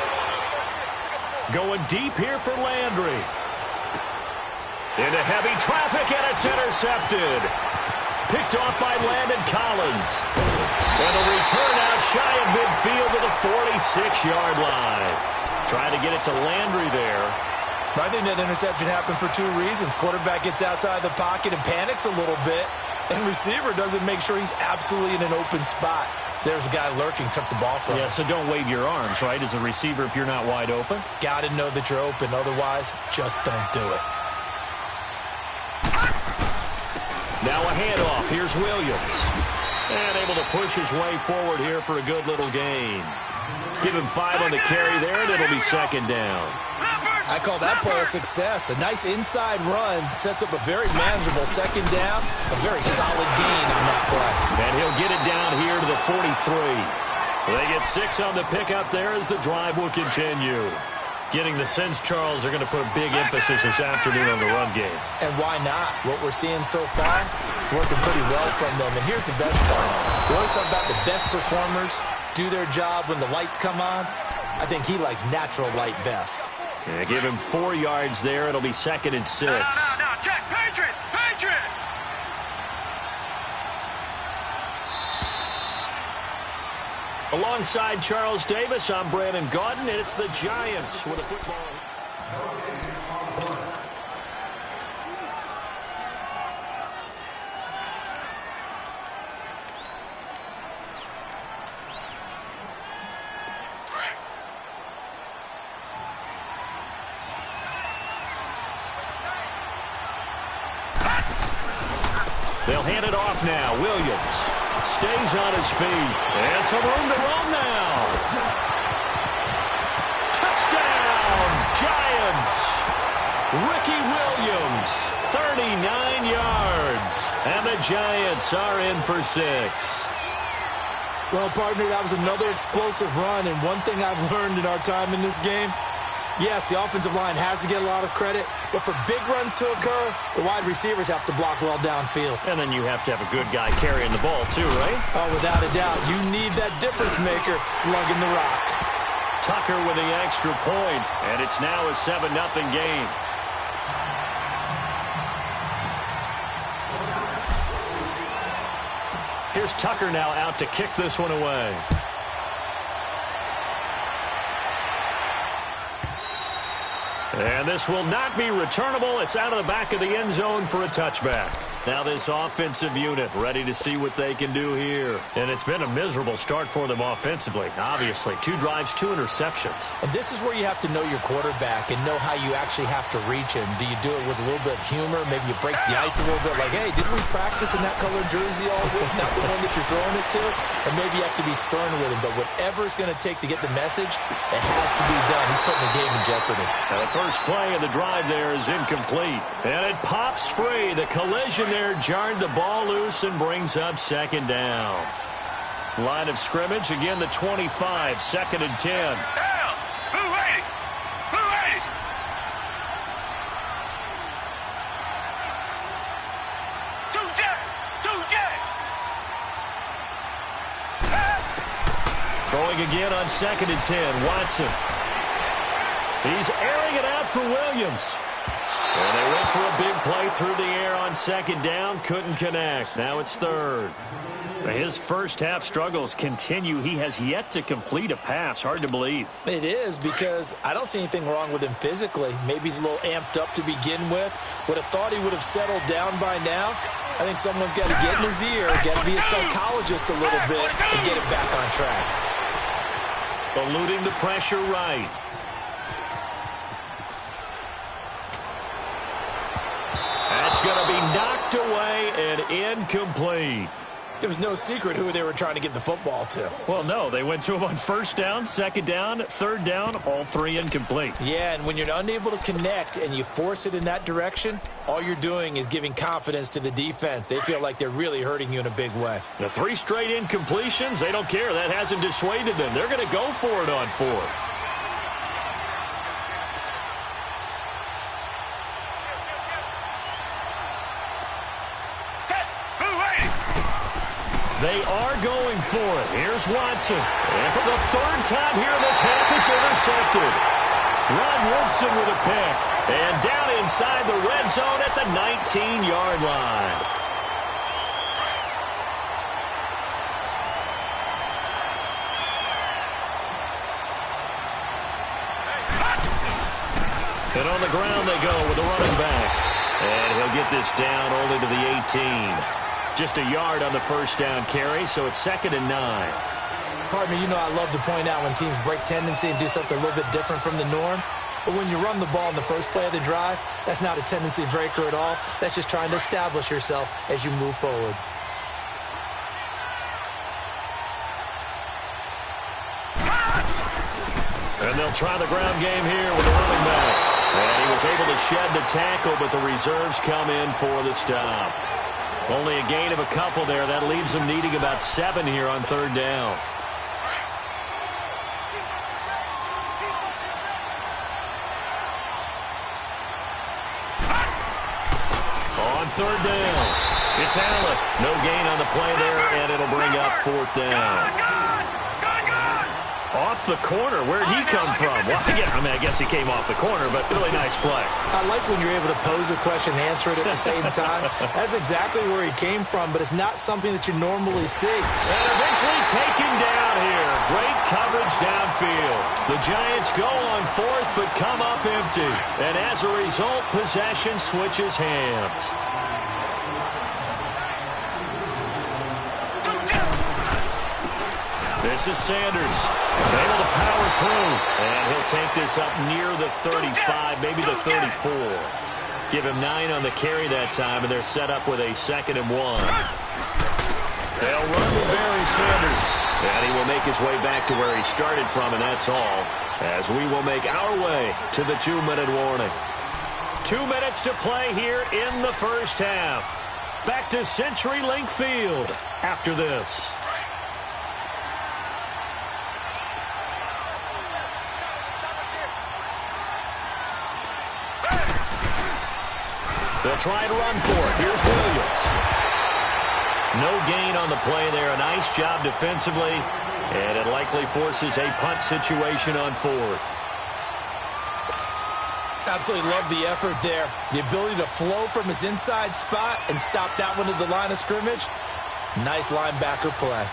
D: Going deep here for Landry. Into heavy traffic, and it's intercepted. Picked off by Landon Collins. And a return out shy of midfield. field to the 46-yard line. Trying to get it to Landry there.
B: I think that interception happened for two reasons. Quarterback gets outside the pocket and panics a little bit, and receiver doesn't make sure he's absolutely in an open spot. So there's a guy lurking, took the ball from him.
D: Yeah, so don't wave your arms, right, as a receiver if you're not wide open.
B: Got to know that you're open. Otherwise, just don't do it.
D: Now a handoff. Here's Williams. And able to push his way forward here for a good little gain. Give him 5 on the carry there, and it'll be second down.
B: I call that play a success. A nice inside run sets up a very manageable second down. A very solid gain on that play.
D: And he'll get it down here to the 43. They get 6 on the pickup there as the drive will continue. Getting the sense, Charles, are going to put a big emphasis this afternoon on the run game.
B: And why not? What we're seeing so far, working pretty well from them. And here's the best part. We always talk about the best performers do their job when the lights come on. I think he likes natural light best.
D: Yeah, give him 4 yards there. It'll be second and 6.
C: No, check. Patriot!
D: Alongside Charles Davis, I'm Brandon Gaudin, and it's the Giants with a football. They'll hand it off now. Williams stays on his feet. And some room to roam now. Touchdown, Giants. Ricky Williams, 39 yards. And the Giants are in for 6.
B: Well, partner, that was another explosive run. And one thing I've learned in our time in this game, yes, the offensive line has to get a lot of credit, but for big runs to occur, the wide receivers have to block well downfield.
D: And then you have to have a good guy carrying the ball too, right?
B: Oh, without a doubt. You need that difference maker lugging the rock.
D: Tucker with the extra point, and it's now a 7-0 game. Here's Tucker now out to kick this one away. And this will not be returnable. It's out of the back of the end zone for a touchback. Now this offensive unit ready to see what they can do here. And it's been a miserable start for them offensively. Obviously, 2 drives, 2 interceptions.
B: And this is where you have to know your quarterback and know how you actually have to reach him. Do you do it with a little bit of humor? Maybe you break the ice a little bit like, hey, didn't we practice in that colored jersey all week? Not the one that you're throwing it to. And maybe you have to be stern with him. But whatever it's going to take to get the message, it has to be done. He's putting the game in jeopardy.
D: And the first play of the drive there is incomplete. And it pops free. The collision there jarred the ball loose and brings up second down. Line of scrimmage, again the 25, second and 10.
C: Down! Blue 80! Blue 80! Two jet!
D: Throwing again on second and 10, Watson. He's airing it out for Williams. And they went for a big play through the air on second down. Couldn't connect. Now it's third. His first half struggles continue. He has yet to complete a pass. Hard to believe.
B: It is, because I don't see anything wrong with him physically. Maybe he's a little amped up to begin with. Would have thought he would have settled down by now. I think someone's got to get in his ear, got to be a psychologist a little bit, and get him back on track.
D: Eluding the pressure right. That's going to be knocked away and incomplete.
B: It was no secret who they were trying to get the football to.
D: Well, no, they went to him on first down, second down, third down, all 3 incomplete.
B: Yeah, and when you're unable to connect and you force it in that direction, all you're doing is giving confidence to the defense. They feel like they're really hurting you in a big way.
D: The 3 straight incompletions, they don't care. That hasn't dissuaded them. They're going to go for it on 4th. They are going for it. Here's Watson. And for the 3rd time here in this half, it's intercepted. Ron Woodson with a pick. And down inside the red zone at the 19-yard line. And on the ground they go with a running back. And he'll get this down only to the 18. Just a yard on the first down carry, so it's 2nd and 9.
B: Partner, you know I love to point out when teams break tendency and do something a little bit different from the norm. But when you run the ball in the first play of the drive, that's not a tendency breaker at all. That's just trying to establish yourself as you move forward.
D: And they'll try the ground game here with a running back. And he was able to shed the tackle, but the reserves come in for the stop. Only a gain of a couple there. That leaves them needing about 7 here on 3rd down. On 3rd down, it's Allen. No gain on the play there, and it'll bring up 4th down. Off the corner. Where'd he come from? Well, I guess he came off the corner, but really nice play.
B: I like when you're able to pose a question and answer it at the same time. That's exactly where he came from, but it's not something that you normally see.
D: And eventually taken down here. Great coverage downfield. The Giants go on 4th, but come up empty. And as a result, possession switches hands. This is Sanders, able to power through, and he'll take this up near the 35, maybe the 34. Give him 9 on the carry that time, and they're set up with a 2nd and 1. They'll run with Barry Sanders, and he will make his way back to where he started from, and that's all, as we will make our way to the 2-minute warning. 2 minutes to play here in the first half. Back to CenturyLink Field after this. They'll try and run for it. Here's Williams. No gain on the play there. A nice job defensively, and it likely forces a punt situation on 4th.
B: Absolutely love the effort there. The ability to flow from his inside spot and stop that one at the line of scrimmage. Nice linebacker play.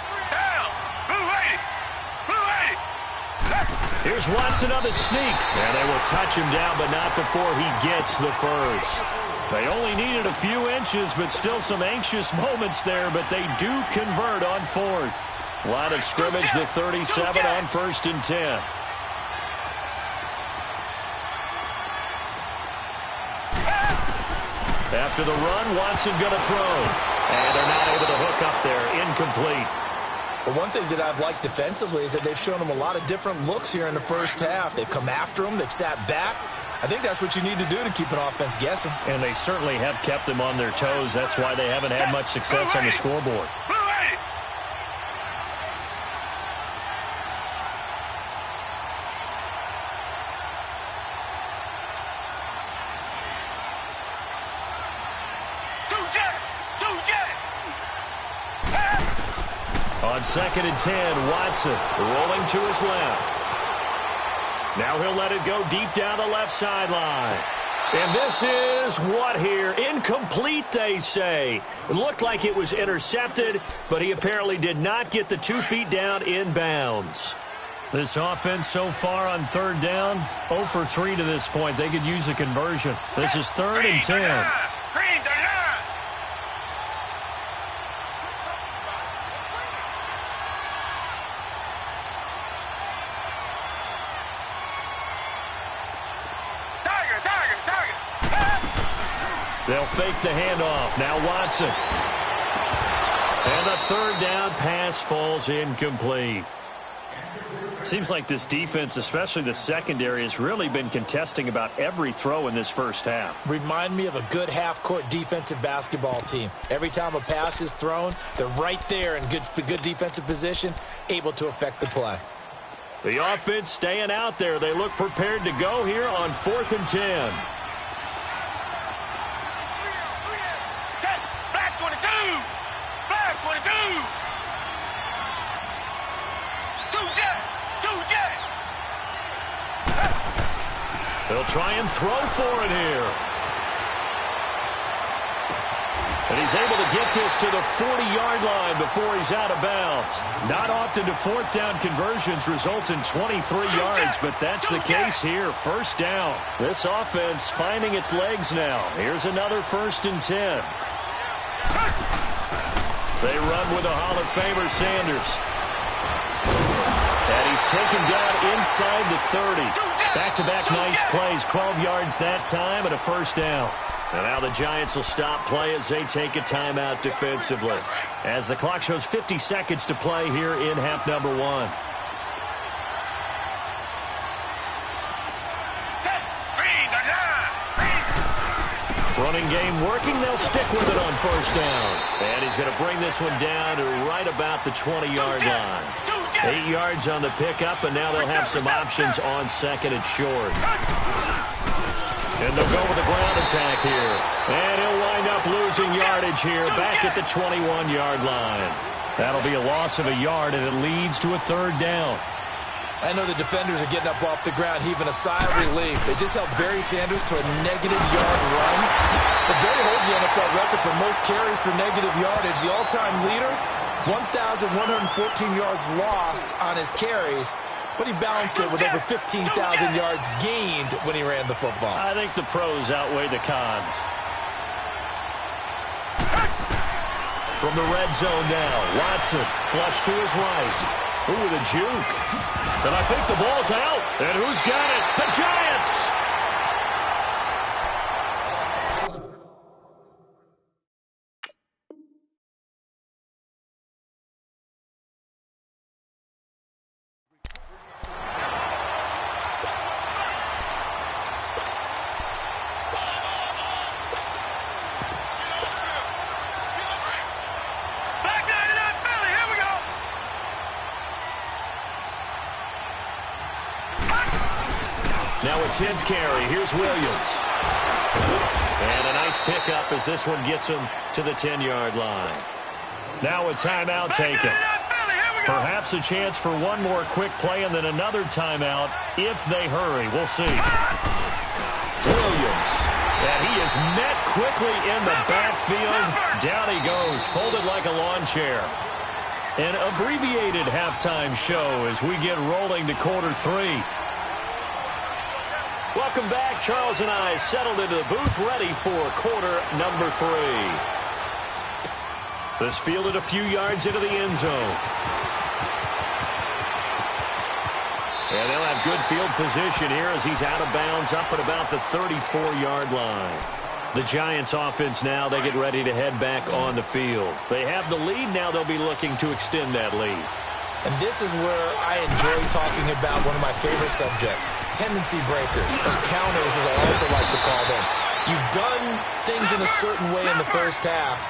D: Here's Watson on the sneak. And they will touch him down, but not before he gets the first. They only needed a few inches, but still some anxious moments there, but they do convert on 4th. Line of scrimmage, the 37 on 1st and 10. After the run, Watson going to throw. And they're not able to hook up there. Incomplete.
B: But one thing that I've liked defensively is that they've shown him a lot of different looks here in the first half. They've come after him. They've sat back. I think that's what you need to do to keep an offense guessing.
D: And they certainly have kept them on their toes. That's why they haven't had much success on the scoreboard. On 2nd and 10, Watson rolling to his left. Now he'll let it go deep down the left sideline. And this is what here? Incomplete, they say. It looked like it was intercepted, but he apparently did not get the 2 feet down in bounds. This offense so far on 3rd down, 0 for 3 to this point. They could use a conversion. This is 3rd and 10. They'll fake the handoff. Now Watson. And the 3rd down pass falls incomplete. Seems like this defense, especially the secondary, has really been contesting about every throw in this first half.
B: Remind me of a good half-court defensive basketball team. Every time a pass is thrown, they're right there in good defensive position, able to affect the play.
D: The offense staying out there. They look prepared to go here on 4th and 10. They'll try and throw for it here. And he's able to get this to the 40-yard line before he's out of bounds. Not often do fourth down conversions result in 23 yards, but that's the case here. First down. This offense finding its legs now. Here's another 1st and 10. They run with a Hall of Famer, Sanders. And he's taken down inside the 30. Back-to-back nice plays, 12 yards that time and a first down. And now the Giants will stop play as they take a timeout defensively. As the clock shows 50 seconds to play here in half number 1. Running game working. They'll stick with it on first down. And he's going to bring this one down to right about the 20-yard line. 8 yards on the pickup, and now they'll have some options on second and short. And they'll go with a ground attack here. And he'll wind up losing yardage here back at the 21-yard line. That'll be a loss of a yard, and it leads to a third down.
B: I know the defenders are getting up off the ground, heaving a sigh of relief. They just held Barry Sanders to a -yard run. But Barry holds the NFL record for most carries for negative yardage. The all-time leader, 1,114 yards lost on his carries. But he balanced it with over 15,000 yards gained when he ran the football.
D: I think the pros outweigh the cons. From the red zone now, Watson flush to his right. Ooh, with a juke. And I think the ball's out. And who's got it? The Giants! Now a 10th carry. Here's Williams. And a nice pickup as this one gets him to the 10-yard line. Now a timeout taken. Perhaps a chance for one more quick play and then another timeout if they hurry. We'll see. Williams. And he is met quickly in the backfield. Down he goes, folded like a lawn chair. An abbreviated halftime show as we get rolling to quarter 3. Welcome back. Charles and I settled into the booth ready for quarter number 3. This fielded a few yards into the end zone. And they'll have good field position here as he's out of bounds up at about the 34-yard line. The Giants offense now, they get ready to head back on the field. They have the lead. Now they'll be looking to extend that lead.
B: And this is where I enjoy talking about one of my favorite subjects, tendency breakers, or counters as I also like to call them. You've done things in a certain way in the first half,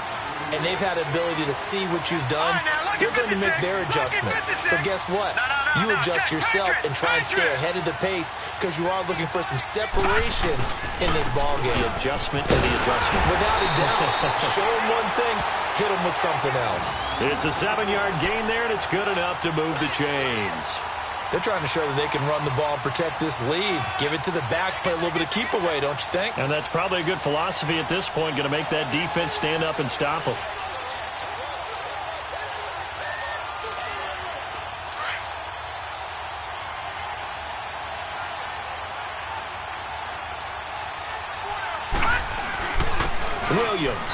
B: and they've had the ability to see what you've done. They're going to make their adjustments. So guess what? You adjust yourself and try and stay ahead of the pace because you are looking for some separation in this ballgame.
D: The adjustment to the adjustment.
B: Without a doubt. Show them one thing, hit them with something else.
D: It's a 7-yard gain there, and it's good enough to move the chains.
B: They're trying to show that they can run the ball and protect this lead. Give it to the backs, play a little bit of keep away, don't you think?
D: And that's probably a good philosophy at this point, going to make that defense stand up and stop them. Williams.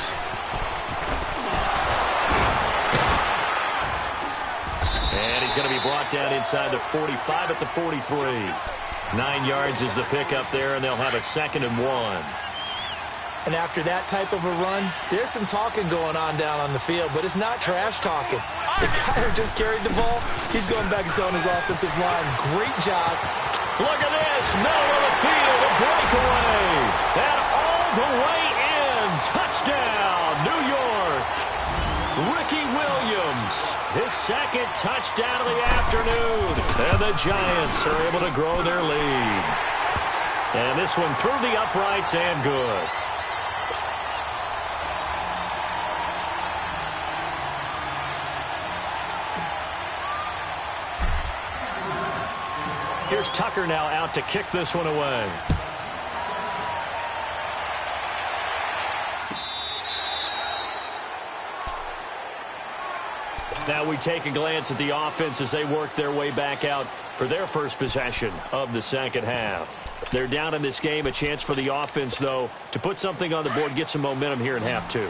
D: And he's going to be brought down inside the 45 at the 43. 9 yards is the pickup there, and they'll have a 2nd and 1.
B: And after that type of a run, there's some talking going on down on the field, but it's not trash talking. The guy who just carried the ball, he's going back and telling his offensive line, great job.
D: Look at this, middle of the field, a breakaway. And all the way in, touchdown, New York. Ricky Williams, his 2nd touchdown of the afternoon. And the Giants are able to grow their lead. And this one through the uprights and good. Here's Tucker now out to kick this one away. Now we take a glance at the offense as they work their way back out for their first possession of the second half. They're down in this game. A chance for the offense, though, to put something on the board, get some momentum here in half two.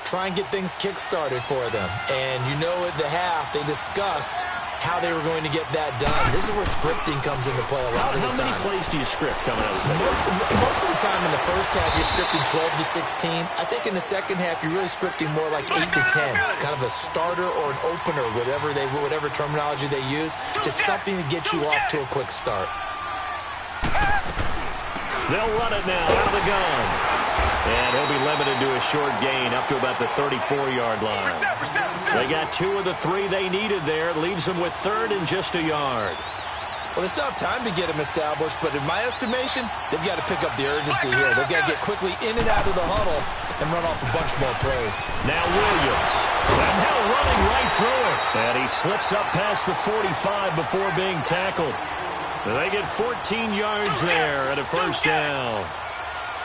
B: Try and get things kick-started for them. And you know at the half, they discussed how they were going to get that done. This is where scripting comes into play a lot of the time.
D: How many plays do you script coming out of the second half?
B: Most of the time in the first half, you're scripting 12 to 16. I think in the second half, you're really scripting more like 8 to 10. Kind of a starter or an opener, whatever terminology they use. Just something to get you off to a quick start.
D: They'll run it now out of the gun. And he'll be limited to a short gain up to about the 34-yard line. They got 2 of the 3 they needed there. Leaves them with third and just a yard.
B: Well, they still have time to get him established, but in my estimation, they've got to pick up the urgency here. They've got to get quickly in and out of the huddle and run off a bunch more plays.
D: Now Williams. And now running right through it. And he slips up past the 45 before being tackled. They get 14 yards there and a first down.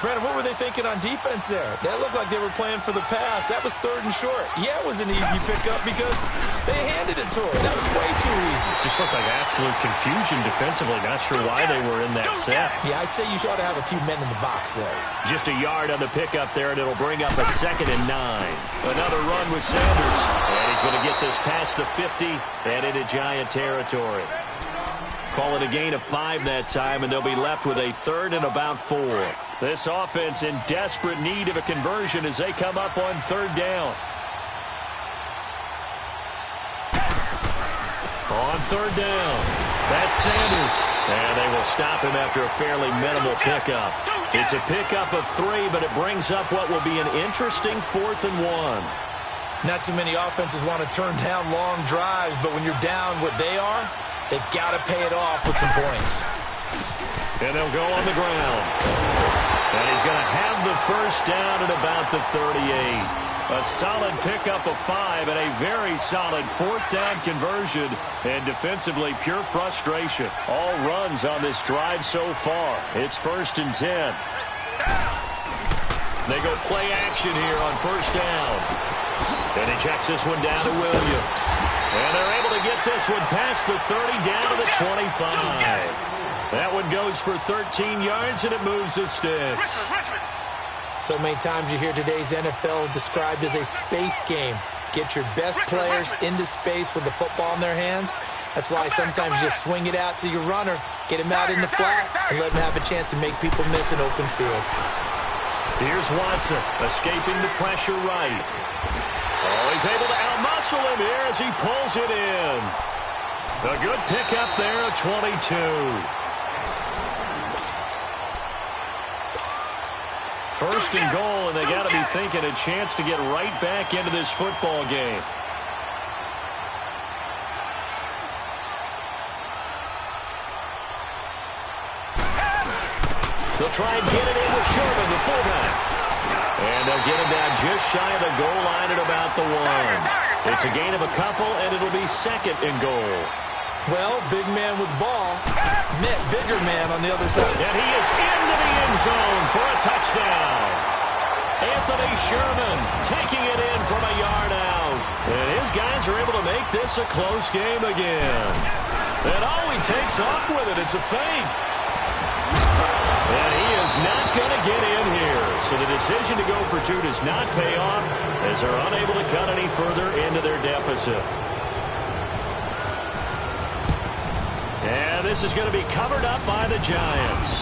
B: Brandon, what were they thinking on defense there? That looked like they were playing for the pass. That was third and short. Yeah, it was an easy pickup because they handed it to him. That was way too easy.
D: Just looked like absolute confusion defensively. Not sure why they were in that set.
B: Yeah, I'd say you ought to have a few men in the box there.
D: Just a yard on the pickup there, and it'll bring up a 2nd and 9. Another run with Sanders. And he's going to get this past the 50 and into Giant territory. Call it a gain of 5 that time, and they'll be left with a 3rd and about 4. This offense in desperate need of a conversion as they come up on 3rd down. On 3rd down, that's Sanders. And they will stop him after a fairly minimal pickup. It's a pickup of 3, but it brings up what will be an interesting 4th and 1.
B: Not too many offenses want to turn down long drives, but when you're down what they are, they've got to pay it off with some points.
D: And they'll go on the ground. And he's going to have the first down at about the 38. A solid pickup of 5 and a very solid 4th down conversion. And defensively, pure frustration. All runs on this drive so far. It's 1st and 10. They go play action here on 1st down. And he checks this one down to Williams. And they're able to get this one past the 30 down to the 25. That one goes for 13 yards, and it moves the sticks.
B: So many times you hear today's NFL described as a space game. Get your best players into space with the football in their hands. That's why sometimes you just swing it out to your runner, get him out in the flat, and let him have a chance to make people miss an open field.
D: Here's Watson, escaping the pressure right. Oh, he's able to outmuscle him here as he pulls it in. A good pickup there at 22. 1st and goal, and they got to be thinking a chance to get right back into this football game. They'll try and get it in with Sherman, the fullback. And they'll get him down just shy of the goal line at about the 1. It's a gain of a couple, and it'll be 2nd and goal.
B: Well, big man with ball met bigger man on the other side.
D: And he is into the end zone for a touchdown. Anthony Sherman taking it in from a yard out. And his guys are able to make this a close game again. And he takes off with it. It's a fake. And he is not going to get in here. So the decision to go for 2 does not pay off as they're unable to cut any further into their deficit. And this is going to be covered up by the Giants.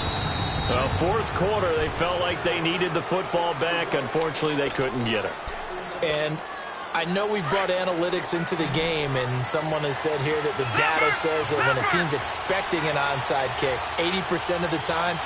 D: 4th quarter, they felt like they needed the football back. Unfortunately, they couldn't get it.
B: And I know we've brought analytics into the game, and someone has said here that the data says that when a team's expecting an onside kick, 80% of the time,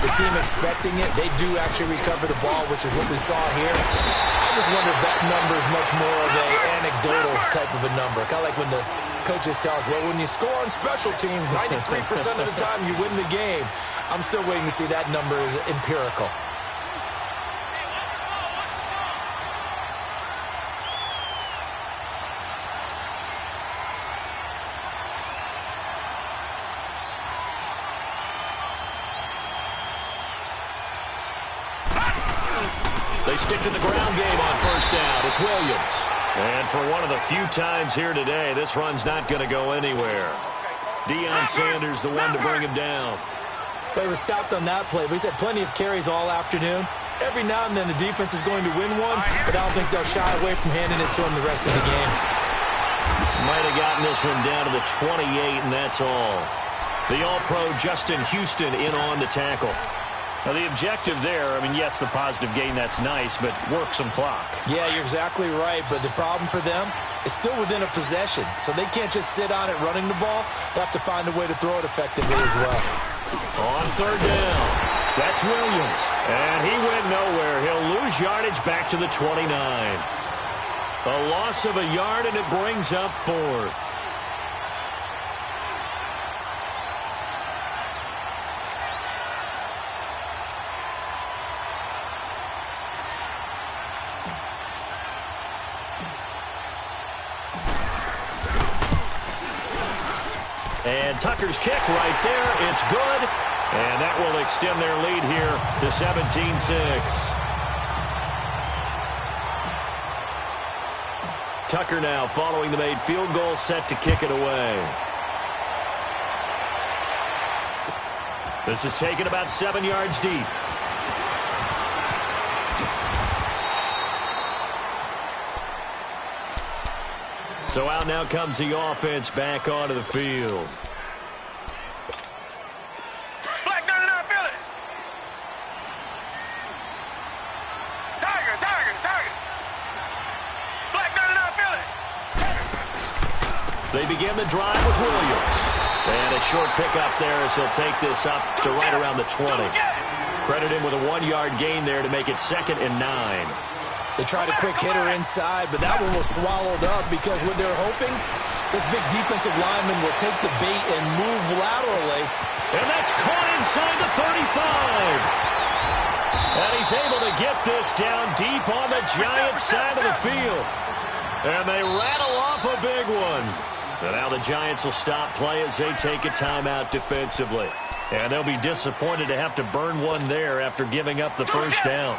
B: the team expecting it, they do actually recover the ball, which is what we saw here. I just wonder if that number is much more of an anecdotal type of a number. Kind of like when the coaches tell us, well, when you score on special teams, 93% of the time you win the game. I'm still waiting to see that number is empirical.
D: They stick to the ground game on 1st down. It's Williams. And for one of the few times here today, this run's not going to go anywhere. Deion Sanders, the one to bring him down.
B: Well, he was stopped on that play, but he's had plenty of carries all afternoon. Every now and then the defense is going to win one, but I don't think they'll shy away from handing it to him the rest of the game.
D: Might have gotten this one down to the 28, and that's all. The All-Pro Justin Houston in on the tackle. Now, the objective there, I mean, yes, the positive gain, that's nice, but work some clock.
B: Yeah, you're exactly right, but the problem for them is still within a possession, so they can't just sit on it running the ball. They have to find a way to throw it effectively as well.
D: On third down, that's Williams, and he went nowhere. He'll lose yardage back to the 29. A loss of a yard, and it brings up fourth. And Tucker's kick right there. It's good. And that will extend their lead here to 17-6. Tucker now following the made field goal, set to kick it away. This is taken about 7 yards deep. So out now comes the offense back onto the field. They begin the drive with Williams. And a short pickup there as he'll take this up to right around the 20. Credit him with a 1-yard gain there to make it 2nd and 9.
B: They tried a quick hitter inside, but that one was swallowed up because what they're hoping, this big defensive lineman will take the bait and move laterally.
D: And that's caught inside the 35. And he's able to get this down deep on the Giants' side of the field. And they rattle off a big one. And now the Giants will stop play as they take a timeout defensively. And they'll be disappointed to have to burn one there after giving up the first down.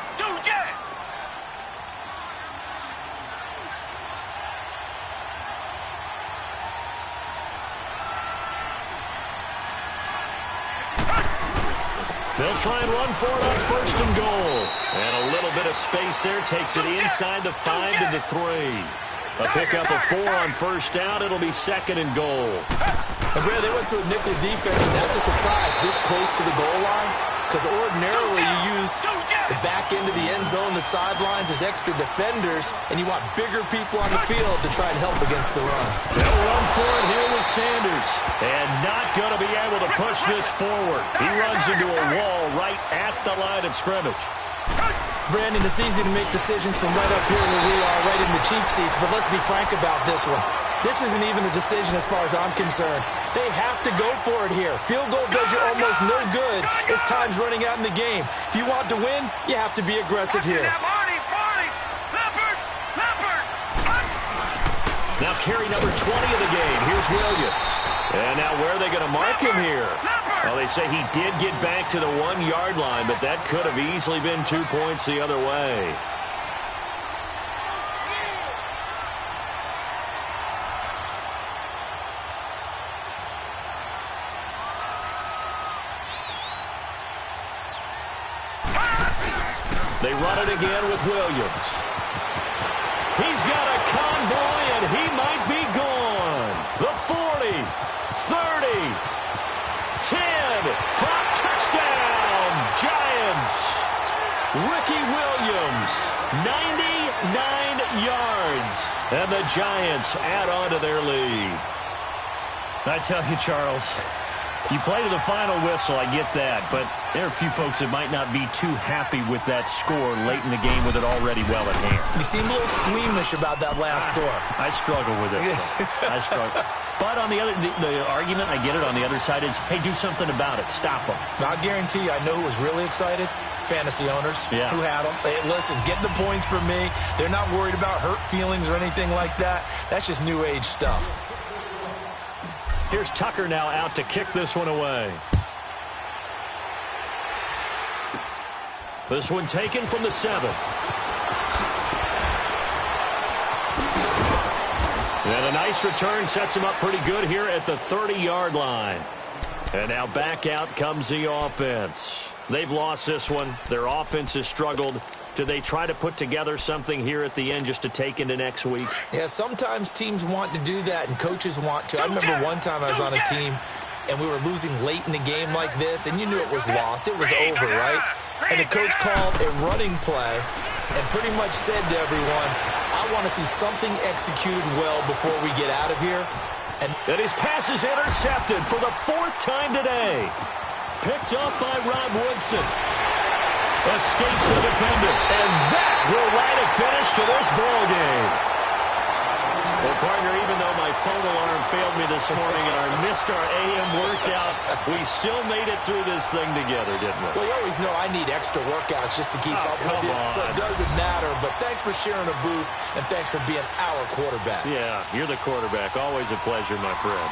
D: They'll try and run for it on 1st and goal. And a little bit of space there takes it inside the 5 to the 3. A pickup of 4 on 1st down. It'll be 2nd and goal.
B: And Brad, they went to a nickel defense, and that's a surprise this close to the goal line. Because ordinarily you use the back end of the end zone, the sidelines as extra defenders, and you want bigger people on the field to try and help against the run.
D: They'll run for it here with Sanders. And not going to be able to push this forward. He runs into a wall right at the line of scrimmage.
B: Brandon, it's easy to make decisions from right up here where we are, right in the cheap seats, but let's be frank about this one. This isn't even a decision as far as I'm concerned. They have to go for it here. Field goal does you almost no good as time's running out in the game. If you want to win, you have to be aggressive here.
D: Now carry number 20 of the game. Here's Williams. And now where are they going to mark him here? Well, they say he did get back to the 1-yard line, but that could have easily been 2 points the other way. They run it again with Williams. He's got a convoy, and he might be gone. The 40, 30, 10, from touchdown, Giants. Ricky Williams, 99 yards, and the Giants add on to their lead. I tell you, Charles, you play to the final whistle, I get that, but there are a few folks that might not be too happy with that score late in the game with it already well at hand.
B: You seem a little squeamish about that last score.
D: I struggle with it. I struggle. But on the other, the argument, I get it, on the other side is, hey, do something about it. Stop them.
B: I guarantee you, I know who was really excited. Fantasy owners who had them. Hey, listen, get the points for me. They're not worried about hurt feelings or anything like that. That's just new age stuff.
D: Here's Tucker now out to kick this one away. This one taken from the 7. And a nice return sets him up pretty good here at the 30-yard line. And now back out comes the offense. They've lost this one. Their offense has struggled. Do they try to put together something here at the end just to take into next week?
B: Yeah, sometimes teams want to do that and coaches want to. I remember one time I was on a team and we were losing late in the game like this, and you knew it was lost. It was over, right? And the coach called a running play and pretty much said to everyone, I want to see something executed well before we get out of here.
D: And his pass is intercepted for the 4th time today. Picked up by Rob Woodson. Escapes the defender. And that will write a finish to this ball game. Well, partner, even though my phone alarm failed me this morning and I missed our AM workout, we still made it through this thing together, didn't we?
B: Well, you always know I need extra workouts just to keep up with you, so it doesn't matter. But thanks for sharing a booth, and thanks for being our quarterback.
D: Yeah, you're the quarterback. Always a pleasure, my friend.